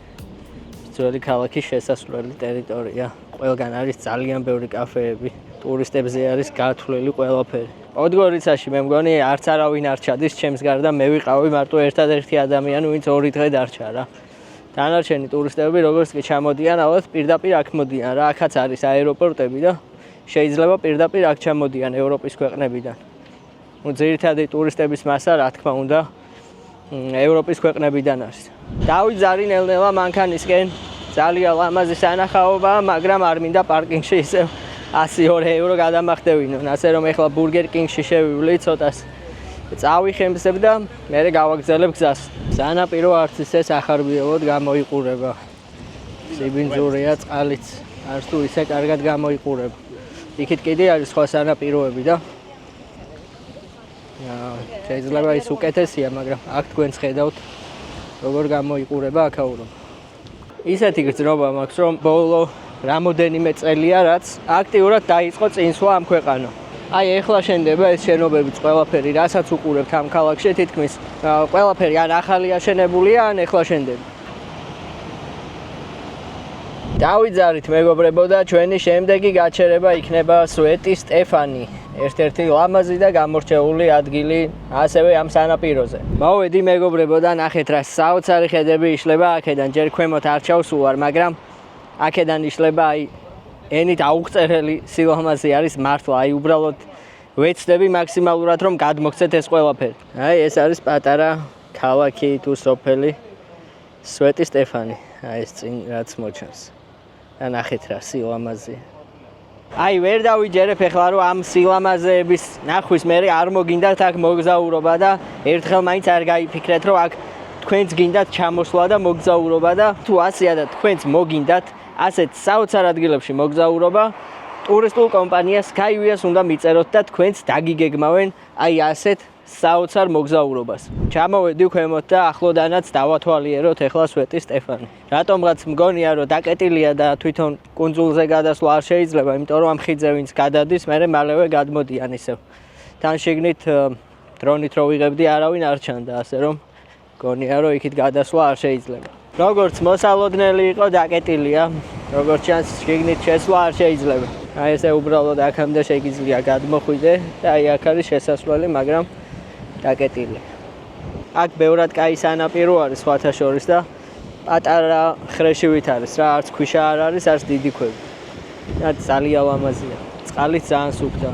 [SPEAKER 1] ძველი ქალაქის შესასვლელი ტერიტორია. ყველგან არის ძალიან ბევრი კაფეები, ტურისტებზე არის გათვლილი ყველაფერი. პოდგორიცაში მე მგონი არც არავინ არ ჩადის ჩემს გარდა, მე ვიყავი მარტო ერთადერთი ადამიანი, ვინც 2 დღე დარჩა რა. დანარჩენი ტურისტები როგორც კი ჩამოდიან, ალბათ პირდაპირ აქ მოდიან რა. აქაც არის აეროპორტები და შეიძლება პირდაპირ აქ ჩამოდიან ევროპის ქვეყნებიდან. ნუ ძირითადი ტურისტების მასა რა თქმა უნდა ევროპის ქვეყნებიდან არის. დავიძარი ნელ-ნელა მანქანისკენ. ძალიან ლამაზი სანახაობა, მაგრამ არ მინდა პარკინგში ისევ 102 евро გადამახტევინონ. ასე რომ ეხლა ბურგერ კინგში შევივლი ცოტას. წავიხემსებ და მე გავაგრძელებ გზას. სანაპირო არც ისე სახარბიელოდ გამოიყურება. სიბინძურია წყალიც, არც თუ ისე კარგად გამოიყურება. იქით კიდე არის სხვა სანაპიროები და შეიძლება ის უკეთესია, მაგრამ აქ თქვენს ხედავთ როგორ გამოიყურება აქაურობა. ისეთი გრძნობა მაქვს, რომ ბოლო რამოდენიმე წელია, რაც აქტიურად დაიწყო წინსვლა ამ ქვეყანა. აი ეხლა შენდება ეს შენობებიც ყველაფერი, რასაც უყურებთ ამ ქალაქში, თითქმის ყველაფერი ან ახალი აშენებულია, ან ეხლა შენდება. დავიძარით მეგობრებო და ჩვენი შემდეგი გაჩერება იქნება სვეტი სტეფანი. ერთ-ერთი ლამაზი და გამორჩეული ადგილი ასევე ამ სანაპიროზე. მოვედი მეგობრებო და ნახეთ რა საოცარი ხედები იშლება აქედან, ჯერ ქვემოთ არ ჩავსულვარ, მაგრამ აქედან იშლება აი ენით აუღწერელი სილამაზე არის მართლა, აი უბრალოდ ვეცდები მაქსიმალურად რომ გადმოგცეთ ეს ყველაფერი. აი ეს არის პატარა ქალაქი თუ სოფელი სვეტი სტეფანი. აი ეს წინ რაც მოჩანს. და ნახეთ რა სილამაზე. აი ვერ დავიჯერებ ეხლა რომ ამ სილამაზეების ნახვის მერე არ მოგინდათ აქ მოგზაურობა და ერთხელ მაინც არ გაიფიქრეთ რომ აქ თქვენც გინდათ ჩამოსვლა და მოგზაურობა და თუ ასეა და თქვენც მოგინდათ ასეთ საოცარ ადგილებში მოგზაურობა, ტურისტულ კომპანიას Skyvia-ს უნდა მიწეროთ და თქვენც დაგიგეგმავენ აი ასეთ საოცარ მოგზაურობას. ჩამოვედი ქვემოთ და ახლოდანაც დავათვალიეროთ ეხლა სვეტი სტეფანი. რატომღაც მგონია რომ დაკეტილია და თვითონ კუნძულზე გადასვლა არ შეიძლება, იმიტომ რომ ამ ხიდზე ვინც გადადის, მე მალევე გადმოდიან ისევ. თან შიგნით დრონით რო ვიღებდი, არავინ არ ჩანდა, ასე რომ მგონია რომ იქით გადასვლა არ შეიძლება. როგორც მოსალოდნელი იყო დაკეტილია, როგორც ჩანს შიგნით შესვლა არ შეიძლება. აი ესე უბრალოდ აქამდე შეგიძლია გადმოხვიდე და აი აქ არის შესასვლელი, მაგრამ დაკეტილი. აქ ბევრად კაი სანაპირო არის სხვათა შორის და პატარა ხრეშივით არის რა, არც ქვიშა არ არის, არც დიდი ქვები. და ძალიან ლამაზია. წყალიც ძალიან სუფთა.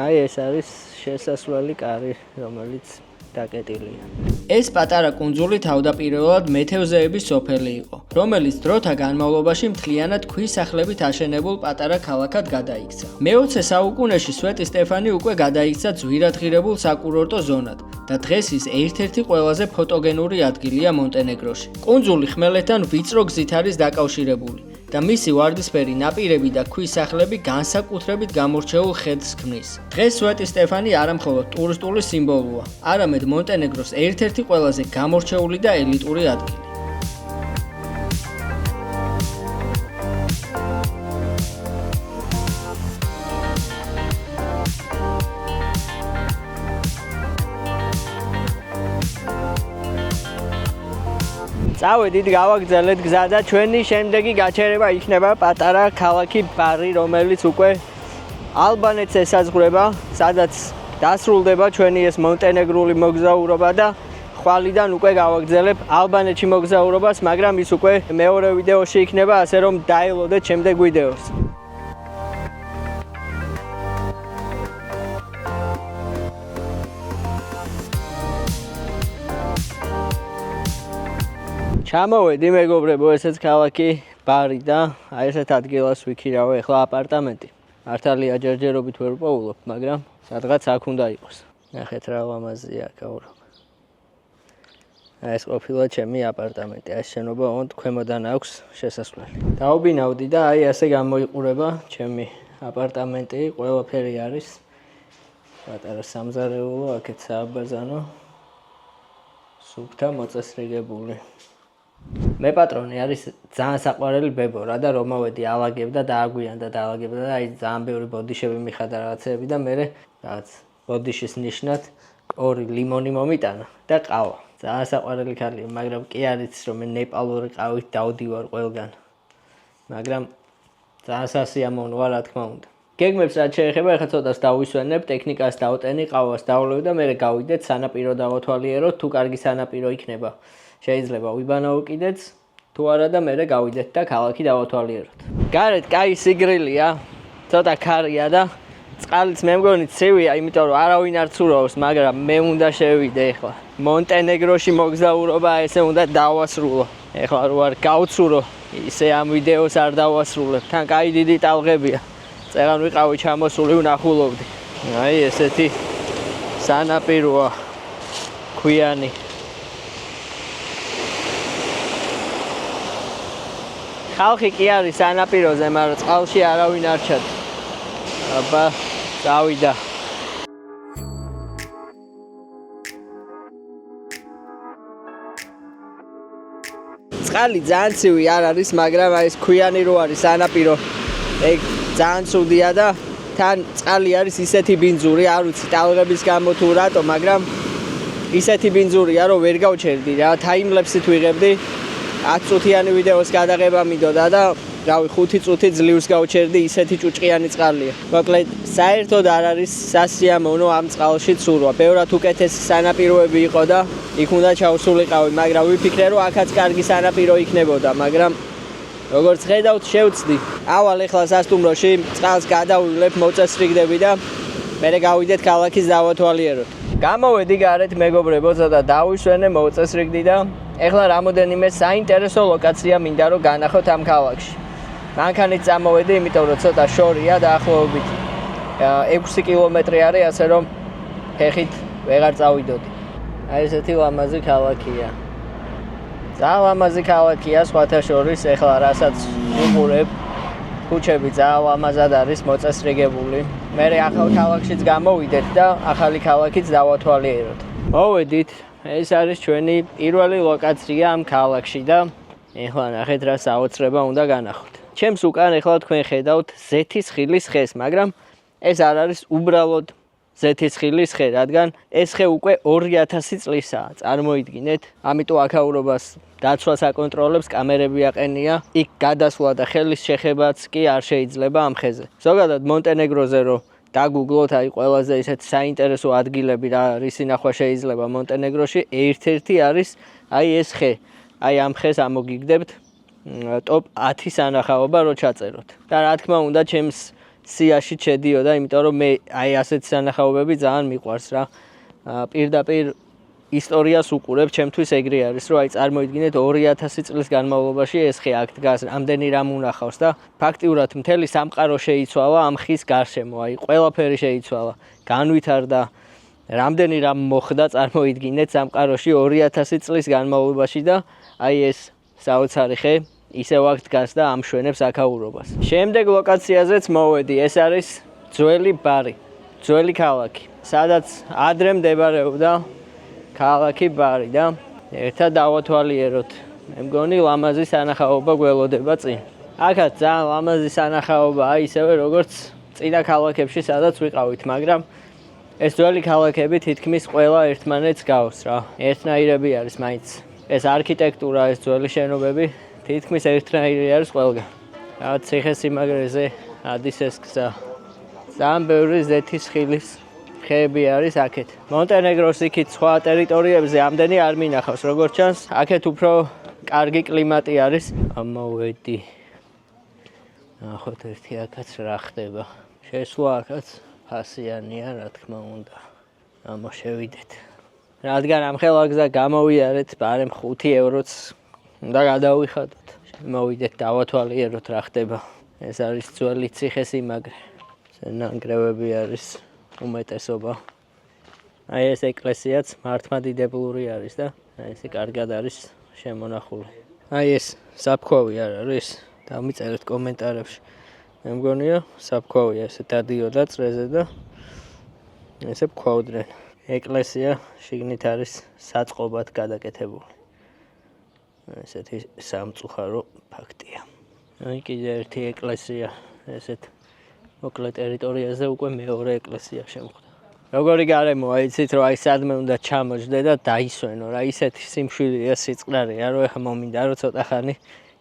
[SPEAKER 1] აი ეს არის შესასვლელი კარი, რომელიც დაკეტილია.
[SPEAKER 2] ეს პატარა კუნძული თავდაპირველად მეთევზეების სოფელი იყო, რომელიც დროთა განმავლობაში მთლიანად ქვის სახლებით აშენებულ პატარა ქალაქად გადაიქცა. მე-20 საუკუნეში სვეტი სტეფანი უკვე გადაიქცა ძვირადღირებულ საკურორტო ზონად და დღეს ის ერთ-ერთი ყველაზე ფოტოგენური ადგილია მონტენეგროში. კუნძული ხმელეთთან ვიწრო გზით არის დაკავშირებული და მისი ვარდისფერი ნაპირები და ქვის სახლები განსაკუთრებით გამორჩეულ ხედს ქმნის. დღეს სვეტი სტეფანი არა მხოლოდ ტურისტული სიმბოლოა, არამედ მონტენეგროს ერთ-ერთი ყველაზე გამორჩეული და ელიტური ადგილი.
[SPEAKER 1] წავედით გავაგრძელეთ გზა და ჩვენი შემდეგი გაჩერება იქნება პატარა ქალაქი ბარი, რომელიც უკვე ალბანეთს ესაზღვრება, სადაც დასრულდება ჩვენი ეს მონტენეგრული მოგზაურობა და ხვალიდან უკვე გავაგრძელებ ალბანეთში მოგზაურობას, მაგრამ ის უკვე მეორე ვიდეოში იქნება, ასე რომ დაელოდეთ შემდეგ ვიდეოს. ჩამოვედი მეგობრებო, ესეც ქალაქი ბარი და აი ესეთ ადგილას ვიქირავე ეხლა აპარტამენტი. მართალია ჯერჯერობით ვერ პოულობ, მაგრამ სადღაც აქ უნდა იყოს. ნახეთ რა ლამაზია გაურო. ეს ყოფილა ჩემი აპარტამენტი. ეს შენობა ოღონდ ქვემოდან აქვს შესასვლელი. დავბინავდი და აი ასე გამოიყურება ჩემი აპარტამენტი, ყველაფერი არის. პატარა სამზარეულო, აქეთ სააბაზანო. სუფთა მოწესრიგებული. მე პატრონი არის ძალიან საყვარელი ბებო რა და რომ მოვედი ალაგებდა და აგვიანდა და ალაგებდა და აი ძალიან ბევრი ბოდიშები მიხადა რაღაცები და მე რაღაც ბოდიშის ნიშნად 2 ლიმონი მომიტანა და ყავა. ძალიან საყვარელი ქალია, მაგრამ კი არის რომ მე ნეპალური ყავით დავდივარ ყველგან. მაგრამ ძალიან სასიამოვნოა რა თქმა უნდა. გეგმებს რაც შეეხება, ახლა ცოტას დავისვენებ, ტექნიკას დავტენი, ყავას დავლევ და მე გავიდეთ სანაპირო დავათვალიეროთ, თუ კარგი სანაპირო იქნება. შეიძლება ვიბანაო კიდეც, თუ არა და მე გავიდეთ და ქალაქი დავათვალიეროთ. გარეთ კაი სიგრილია, ცოტა ქარია და წყალიც მე მგონი ცივია, იმიტომ რომ არავინ არ ცურავს, მაგრამ მე უნდა შევიდე ახლა. მონტენეგროში მოგზაურობა ესე უნდა დავასრულო. ახლა რო არ გავცურო, ისე ამ ვიდეოს არ დავასრულებ. თან კაი დიდი ტალღებია. წეგან ვიყავი ჩამოსული ვნახულობდი. აი ესეთი სანაპიროა ქვიანი. ხალხი კი არის სანაპიროზე, მაგრამ წყალში არავინ არ ჩადის. აბა, წავიდა. წყალი ძალიან ცივი არ არის, მაგრამ აი ეს ქვიანი რო არის სანაპირო, ეგ ძალიან ცუდია და თან წყალი არის ისეთი ბინძური, არ ვიცი ტალღების გამო თუ რატო, მაგრამ ისეთი ბინძურია, რომ ვერ გავჩერდი რა, ტაიმლეფსით ვიღებდი. 10 წუთიანი ვიდეოს გადაღება მინდოდა და რავი 5 წუთი ძლივს გავჩერდი, ისეთი ჭუჭყიანი წყალია. მოკლედ, საერთოდ არ არის სასიამოვნო ამ წყალში ცურვა. ბევრად უკეთესი სანაპიროები იყო და იქ უნდა ჩავსულიყავი, მაგრამ ვიფიქრე რომ აქაც კარგი სანაპირო იქნებოდა, მაგრამ როგორც ხედავთ, შევწდი. ავალ ეხლა სასტუმროში წყალს გადავივლებ, მოწესრიგდები და მე გავიდეთ ქალაქის დავათვალიეროთ. გამოვედი გარეთ მეგობრებო, და დავისვენე, მოწესრიგდი და ეხლა რამოდენიმე საინტერესო ლოკაცია მინდა რომ განახოთ ამ ქალაქში. მანქანით წამოვედი, იმიტომ რომ ცოტა შორია დაახლოებით 6 კილომეტრი არის, ასე რომ ფეხით ვეღარ წავიდოდი. აი ესეთი ლამაზი ქალაქია. ძალიან ლამაზი ქალაქია, სხვათა შორის, ეხლა რასაც ვუყურებ, ქუჩები ძალიან ლამაზად არის მოწესრიგებული. მე ახალ ქალაქშიც გამოვიდეთ და ახალი ქალაქიც დავათვალიეროთ. მოვედით. ეს არის ჩვენი პირველი ლოკაცია ამ ქალაქში და ეხლა ნახეთ რა საოცრება უნდა განახოთ. ჩემს უკან ეხლა თქვენ ხედავთ ზეთისხილის ხეს, მაგრამ ეს არ არის უბრალოდ ზეთისხილის ხე, რადგან ეს ხე უკვე 2000 წლისაა, წარმოიდგინეთ. ამიტომ აქაურობას დაცვას აკონტროლებს, კამერები აყენია, იქ გადასვლა და ხელის შეხებაც კი არ შეიძლება ამ ხეზე. ზოგადად მონტენეგროზე რო დაგუგლოთ აი ყველაზე ისეთ საინტერესო ადგილები რა რისი ნახვა შეიძლება მონტენეგროში, ერთ-ერთი არის აი ეს ხე. აი ამ ხეს ამოგიგდებთ ტოპ 10 სანახაობა რო ჩაწეროთ. და რა თქმა უნდა ჩემს სიაში შედიოდა, იმიტომ რომ მე აი ასეთ სანახაობები ძალიან მიყვარს რა. პირდაპირ ისტორიას უყურებ, ჩემთვის ეგრე არის, რომ აი წარმოიდგინეთ 2000 წლის განმავლობაში ეს ხე აქ დგას, ამდენი რამ უნახავს და ფაქტიურად მთელი სამყარო შეიცვალა ამ ხის გარშემო, აი ყველაფერი შეიცვალა, განვითარდა, რამდენი რამ მოხდა, წარმოიდგინეთ სამყაროში 2000 წლის განმავლობაში და აი ეს საოცარი ხე ისევ აქ დგას და ამშვენებს აქაურობას. შემდეგ ლოკაციაზეც მოვედი, ეს არის ძველი ბარი, ძველი ქალაქი, სადაც ადრე მდებარეობდა ქალაქი ბარი და ერთად დავათვალიეროთ. მე მგონი ლამაზი სანახაობა გველოდება წინ. აქაც ძალიან ლამაზი სანახაობაა, ისევე როგორც წინა ქალაქებში, სადაც ვიყავით, მაგრამ ეს ძველი ქალაქები თითქმის ყველა ერთმანეთს გავს რა. ერთნაირები არის მაინც. ეს არქიტექტურა, ეს ძველი შენობები თითქმის ერთნაირი არის ყველგან. რაღაც ციხესიმაგრეზე ადის ეს გზა. ძალიან ბევრი ზეთისხილის ხეები არის აქეთ. მონტენეგროს იქით სხვა ტერიტორიებზე ამდენი არ მინახავს, როგორც ჩანს, აქეთ უფრო კარგი კლიმატი არის. ამოვედი. ნახოთ ერთი აქაც რა ხდება. შესვლა აქაც ფასიანია, რა თქმა უნდა. ამოშევიდეთ. რადგან ამ ხელა გზა გამოვიარეთ, ბარემ 5 ევროც უნდა გადავიხადოთ. მოვიდეთ, დავათვალიეროთ რა ხდება. ეს არის ძველი ციხესიმაგრე. ნანგრევები არის უმეტესობა. აი ეს ეკლესიაც მართლმადიდებლური არის და აი ესე კარგად არის შემონახული. აი ეს საფქვავი არ არის? დამიწერეთ კომენტარებში. მე მგონია საფქვავია ესე დადიოდა წრეზე და ესე ფქვავდნენ. ეკლესია შიგნით არის საწყობად გადაკეთებული. ესეთი სამწუხარო ფაქტია. აი კიდე ერთი ეკლესია ესეთ მოკლე ტერიტორიაზე უკვე მეორე ეკლესია შემოხდა. როგორი გარემოა, იცით რომ აი სადმე უნდა ჩამოჯდე და დაისვენო რა, ისეთი სიმშვიდეა სიწყნარია რომ ეხა მომინდა რომ ცოტა ხანი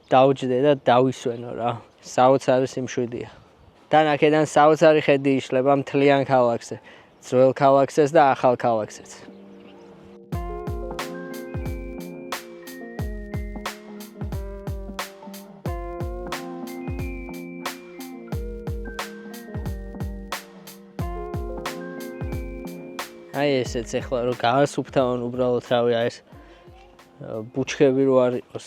[SPEAKER 1] დავჯდე და დავისვენო რა. საოცარი სიმშვიდეა. თან აქედან საოცარი ხედი იშლება მთლიან ქალაქზე, ძველ ქალაქზეც და ახალ ქალაქზეც. აი ესეც ახლა რომ გაასუფთავონ უბრალოდ რავია ეს ბუჩქები რო არ იყოს,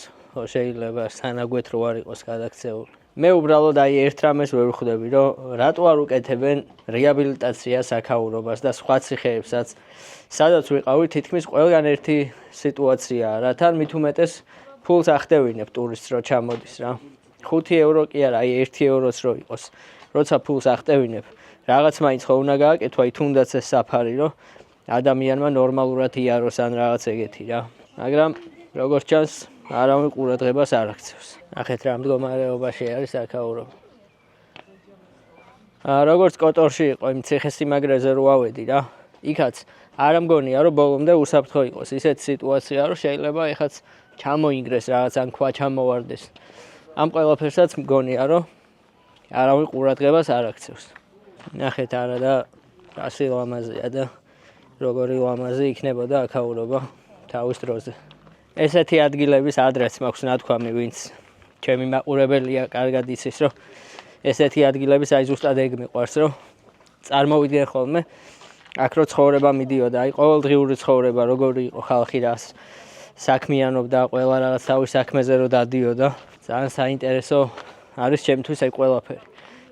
[SPEAKER 1] შეიძლება სანაგვეთ რო არ იყოს გადაქცეული. მე უბრალოდ აი ერთ რამეს ვერ ვხვდები, რომ რატო არ უკეთებენ რეაბილიტაციას აქაურობას და სხვა ციხეებსაც, სადაც ვიყავი, თითქმის ყველგან ერთი სიტუაციაა, რა თან მით უმეტეს ფულს ახდევინებ ტურისტს რო ჩამოდის რა. 5 ევრო კი არა, აი 1 ევროც რო იყოს. როცა ფულს ახდევინებ, რაღაც მაინც ხო უნდა გააკეთო, აი თუნდაც ეს საფარი, რომ ადამიანმა ნორმალურად იაროს ან რაღაც ეგეთი რა. მაგრამ როგორც ჩანს, არავინ ყურადღებას არ აქცევს. ნახეთ რა მდგომარეობაში არის აქაურობა. როგორც კოტორში იყო იმ ციხესიმაგრეზე რო ავედი რა. იქაც არ მგონია რომ ბოლომდე უსაფრთხო იყოს. ისეთ სიტუაცია რომ შეიძლება ეხაც ჩამოინგრეს რაღაც ან ქვა ჩამოვარდეს. ამ ყველაფერსაც მგონია რომ არავინ ყურადღებას არ აქცევს. ნახეთ არა და რასი ლამაზია და როგორი ლამაზი იქნებოდა აქაურობა თავის დროზე. ესეთი ადგილების ადრესს მაქვს ნათქვამი, ვინც ჩემი მაყურებელია, კარგად იცის, რომ ესეთი ადგილების აი ზუსტად ეგ მიყვარს, რომ წარმოვიდნენ ხოლმე აქ რო ცხოვრება მიდიოდა, აი ყოველდღიური ცხოვრება როგორი იყო ხალხი რას საქმიანობდა, ყველა რაღაც თავის საქმეზე რო დადიოდა. ძალიან საინტერესო არის ჩემთვის აი ყველაფერი.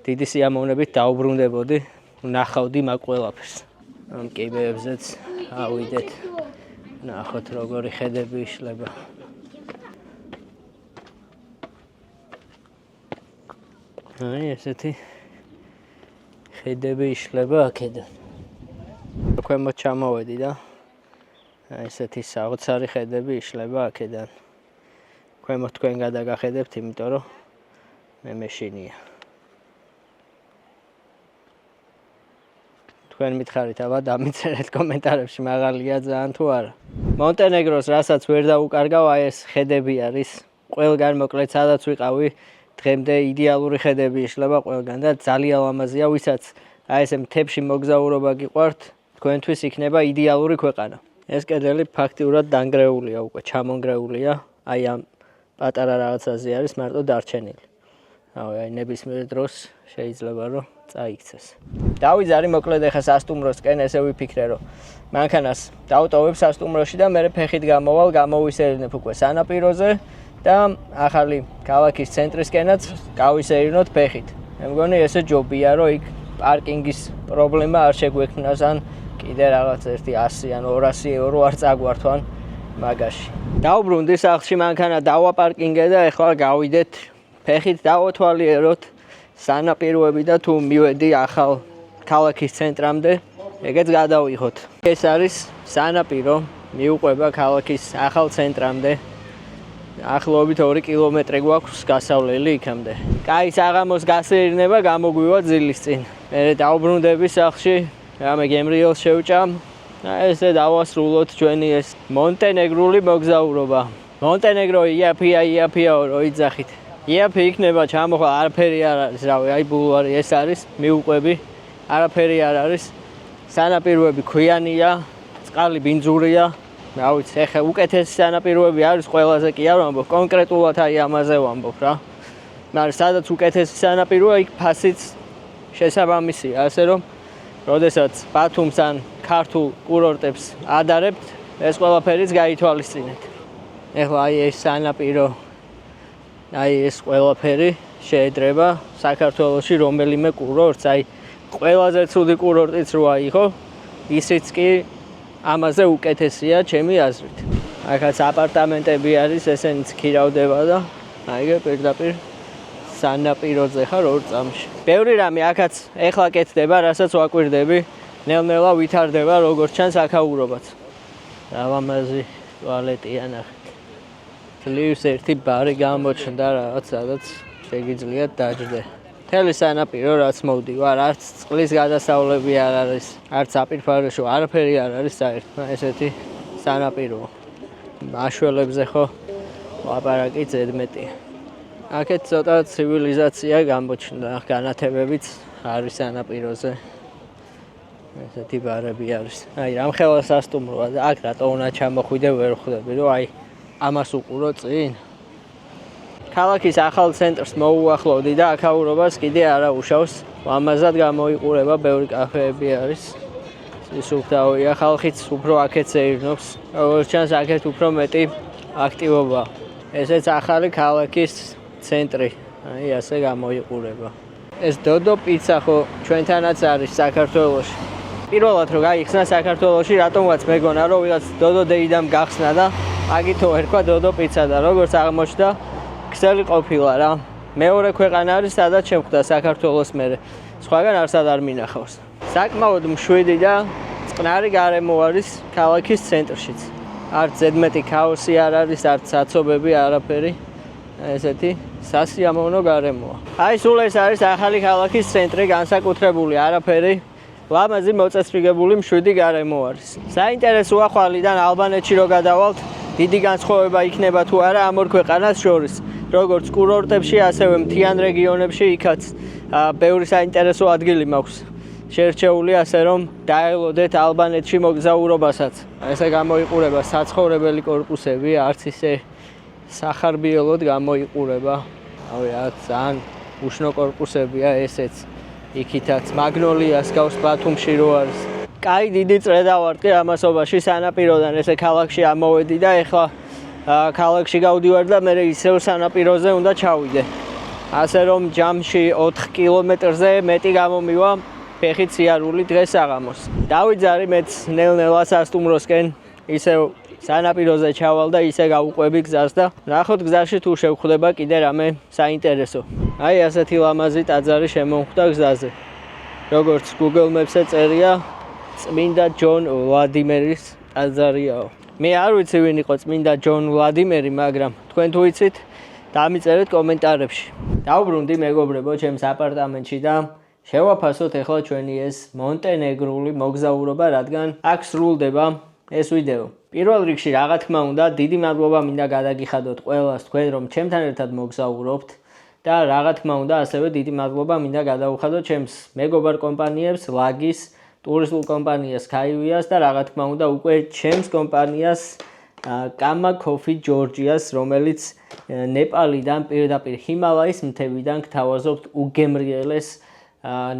[SPEAKER 1] დიდი სიამოვნებით დაუბრუნდებოდი, ნახავდი მაგ ყველაფერს. ამ კიბეებზეც ავიდეთ. ნახოთ როგორი ხედები იშლება. აი ესეთი ხედები იშლება აქედან. ქვემოთ ჩამოვედი და აი ესეთი საოცარი ხედები იშლება აქედან. ქვემოთ თქვენ გადაგახედებთ, იმიტომ რომ მე მეშინია. თქვენ მითხარით აბა დამიწერეთ კომენტარებში მაღალია ძალიან თუ არა. მონტენეგროს რასაც ვერ დაუკარგავ, აი ეს ხედები არის. ყველგან მოკლედ სადაც ვიყავი, დღემდე იდეალური ხედები იშლება ყველგან და ძალიან ლამაზია, ვისაც აი ესე მთებში მოგზაურობა გიყვართ, თქვენთვის იქნება იდეალური ქვეყანა. ეს კედელი ფაქტიურად დანგრეულია უკვე, ჩამონგრეულია, აი ამ პატარა რაღაცაზე არის მარტო დარჩენილი. აი ნებისმიერ დროს შეიძლება რომ წაიქცეს. დავიძარი მოკლედ ახლა სასტუმროსკენ, ესე ვიფიქრე რომ მანქანას დავტოვებ სასტუმროში და მე ფეხით გამოვალ, გამოვისერინებ უკვე სანაპიროზე და ახალი ქალაქის ცენტრისკენაც გავისერინოთ ფეხით. მე მგონი ესე ჯობია რომ იქ პარკინგის პრობლემა არ შეგვექმნას ან კიდე რაღაც 100 ან 200 ევრო არ წაგვართვან მაგაში. დავბრუნდი სახლში, მანქანა დავაპარკინგე და ახლა გავიდეთ ფეხით დავოთვალიეროთ სანაპიროები და თუ მივედი ახალ ქალაქის ცენტრამდე, ეგეც გადავიღოთ. ეს არის სანაპირო, მიუყვება ქალაქის ახალ ცენტრამდე. ახლობით 2 კილომეტრი გვაქვს გასავლელი იქამდე. კაი საღამოს გასეირნება გამოგვივა ძილის წინ. მე დავბრუნდები სახლში, რამე გემრიელს შევჭამ. ესე დავასრულოთ ჩვენი ეს მონტენეგრული მოგზაურობა. მონტენეგრო იაფია რო იძახით. იაფი იქნება ჩამოხვა, არაფერი არ არის, რავი, აი ბულვარი ეს არის, მიუყვები, არაფერი არ არის. სანაპიროები ქვიანია, წყალი ბინძურია. რა ვიცი, ეხა უკეთესი სანაპიროები არის ყველაზე კი არ ვამბობ, კონკრეტულად აი ამაზე ვამბობ რა. მაგრამ სადაც უკეთესი სანაპიროა, იქ ფასიც შესაბამისია, ასე რომ როდესაც ბათუმს ან ქართულ კურორტებს ადარებთ, ეს ყველაფერიც გაითვალისწინეთ. ეხლა აი ეს სანაპირო, აი ეს ყველაფერი შეედრება საქართველოში რომელიმე კურორტს, აი ყველაზე ცუდი კურორტიც როა იყო, ისიც კი ამაზე უკეთესია ჩემი აზრით. აქაც აპარტამენტები არის, ესენიც ქირავდება და აიგე პირდაპირ სანაპიროზე ხარ 2 წამში. ბევრი რამე აქაც ეხლა კეთდება, რასაც ვაკვირდები, ნელ-ნელა ვითარდება როგორც ჩანს აქაურობაც. ლამაზი ტუალეტია ნახეთ. ძლივს ერთი ბარი გამოჩნდა რაღაც, სადაც შეგიძლიათ დაჯდე. მთელი სანაპირო რაც მოვდივარ, არც წყლის გადასავლები არ არის, არც აპირფარეშო არაფერი არ არის საერთოდ. ესეთი სანაპიროა. მაშველებზე ხო ლაპარაკი ზედმეტია. აქეთ ცოტა ცივილიზაცია გამოჩნდა, განათებებიც არის სანაპიროზე. ესეთი ბარები არის. აი, რამხელა სასტუმროა და აქ რატო უნდა ჩამოხვიდე ვერ ხვდები, რომ აი ამას უყურო წინ. ქალაქის ახალ ცენტრს მოუახლოვდი და აქაურობას კიდე არა უშავს. ლამაზად გამოიყურება, ბევრი კაფეები არის. სისუფთავია, ხალხიც უფრო აქეთ ეირნობს. როგორც ჩანს, აქეთ უფრო მეტი აქტივობაა. ესეც ახალი ქალაქის ცენტრი. აი, ასე გამოიყურება. ეს დოდო პიცა ხო ჩვენთანაც არის საქართველოში. პირველად რო გაიხსნა საქართველოში, რატომღაც მეგონა რომ ვიღაც დოდო დეიდამ გახსნა და აგითო ერქვა დოდო პიცა და როგორც აღმოჩნდა, ქსელი ყოფილა რა. მეორე ქვეყანა არის, სადაც შემხვდა საქართველოს მერე. სხვაგან არსად არ მინახავს. საკმაოდ მშვიდი და წყნარი გარემო არის ქალაქის ცენტრშიც. არც ზედმეტი ქაოსი არ არის, არც საცობები, არაფერი. ესეთი სასიამოვნო გარემოა. აი სულ ეს არის ახალი ქალაქის ცენტრი, განსაკუთრებული არაფერი. ლამაზი მოწესრიგებული მშვიდი გარემო არის. საინტერესოა ხვალიდან ალბანეთში რო გადავალთ, დიდი განსხვავება იქნება თუ არა ამ ორ ქვეყანას შორის. როგორც კურორტებში, ასევე მთიან რეგიონებში იქაც ბევრი საინტერესო ადგილი მაქვს. შერჩეული ასე რომ დაელოდეთ ალბანეთში მოგზაურობასაც. ესე გამოიყურება საცხოვრებელი კორპუსები, არც ისე სახარბიელოდ გამოიყურება. ავი რა ძალიან უშნო კორპუსებია ესეც. იქითაც მაგნოლიას გავს ბათუმში რო არის. კაი დიდი წრედა ვარტყი ამასობაში სანაპიროდან ესე ქალაქში ამოვედი და ეხლა ქალაქში გავდივარ და მე ისევ სანაპიროზე უნდა ჩავიდე. ასე რომ ჯამში 4 კილომეტრზე მეტი გამომივა ფეხით სიარული დღეს აღამოს. დავიძარი მეც ნელ-ნელა სასტუმროსკენ ისევ სანაპიროზე ჩავალ და ისე გავუყვები გზას და ნახოთ გზაში თუ შევხვდება კიდე რამე საინტერესო. აი ასეთი ლამაზი ტაძარი შემომხვდა გზაზე. როგორც Google Maps-ზე წერია, წმინდა ჯონ ვლადიმერის ტაძარიაო. მე არ ვიცი ვინ იყო წმინდა ჯონ ვლადიმერი, მაგრამ თქვენ თუ იცით, დამიწერეთ კომენტარებში. დავბრუნდი მეგობრებო ჩემს აპარტამენტში და შევაფასოთ ახლა ჩვენი ეს მონტენეგრული მოგზაურობა, რადგან აქ სრულდება ეს ვიდეო. პირველ რიგში რა თქმა უნდა, დიდი მადლობა მინდა გადაგიხადოთ ყველას თქვენ რომ ჩემთან ერთად მოგზაურობთ და რა თქმა უნდა, ასევე დიდი მადლობა მინდა გადავხადოთ ჩემს მეგობარ კომპანიებს ლაგის, ტურისტულ კომპანიას Kaivias და რა თქმა უნდა უკვე ჩემს კომპანიას Kama Coffee Georgias, რომელიც ნეპალიდან პირდაპირ ჰიმალაის მთებიდან გთავაზობთ უგემრიელეს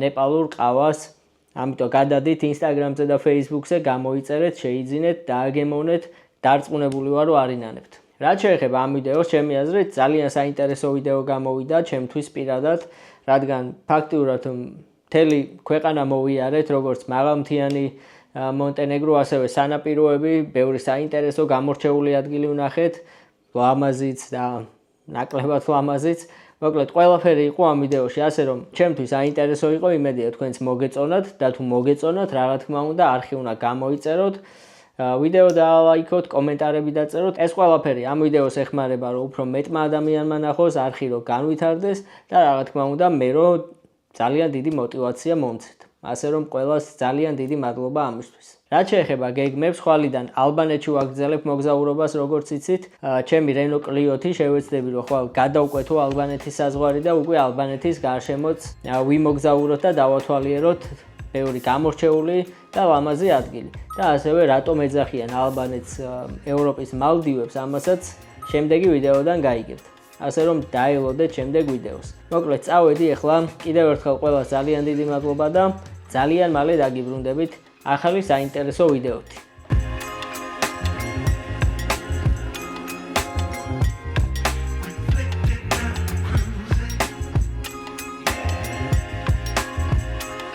[SPEAKER 1] ნეპალურ ყავას. ამიტომ გადადით Instagram-ზე და Facebook-ზე, გამოიწერეთ, შეიძინეთ, დააგემოვნეთ, დარწმუნებული ვარ რომ არინანებთ. რაც შეეხება ამ ვიდეოს, ჩემი აზრით ძალიან საინტერესო ვიდეო გამოვიდა ჩემთვის პირადად, რადგან ფაქტიურად მთელი ქვეყანა მოვიარეთ, როგორც მაღალმთიანი მონტენეგრო, ასევე სანაპიროები, ბევრი საინტერესო გამორჩეული ადგილი ვნახეთ, ლამაზიც და ნაკლებად ლამაზიც. მოკლედ ყველაფერი იყო ამ ვიდეოში, ასე რომ ჩემთვის საინტერესო იყო, იმედია თქვენც მოგეწონათ და თუ მოგეწონათ, რა თქმა უნდა, არხი უნდა გამოიწეროთ, ვიდეო დაალაიქოთ, კომენტარები დაწეროთ. ეს ყველაფერი ამ ვიდეოს ეხმარება, რომ უფრო მეტმა ადამიანმა ნახოს, არხი რომ განვითარდეს და რა თქმა უნდა, მე რომ ძალიან დიდი мотивация მომცეთ. ასე რომ ყველას ძალიან დიდი მადლობა ამისთვის. რაც შეეხება გეგმებს, ხვალიდან ალბანეთში ვაგრძელებ მოგზაურობას, როგორც იცით, ჩემი Renault Clio-თი შევეცდები, რომ ხვალ გადავკვეთო ალბანეთის საზღვარი და უკვე ალბანეთის გარშემოც ვიმოგზაუროთ და დავათვალიეროთ ბევრი გამორჩეული და ლამაზი ადგილი. და ასევე რატომ ეძახიან ალბანეთს ევროპის მალდივებს, ამასაც შემდეგი ვიდეოდან გაიგებთ. ასე რომ დაელოდეთ შემდეგ ვიდეოს. მოკლედ წავედი ახლა კიდევ ერთხელ ყველას ძალიან დიდი მადლობა და ძალიან მალე დაგიბრუნდებით ახალი საინტერესო ვიდეოთი.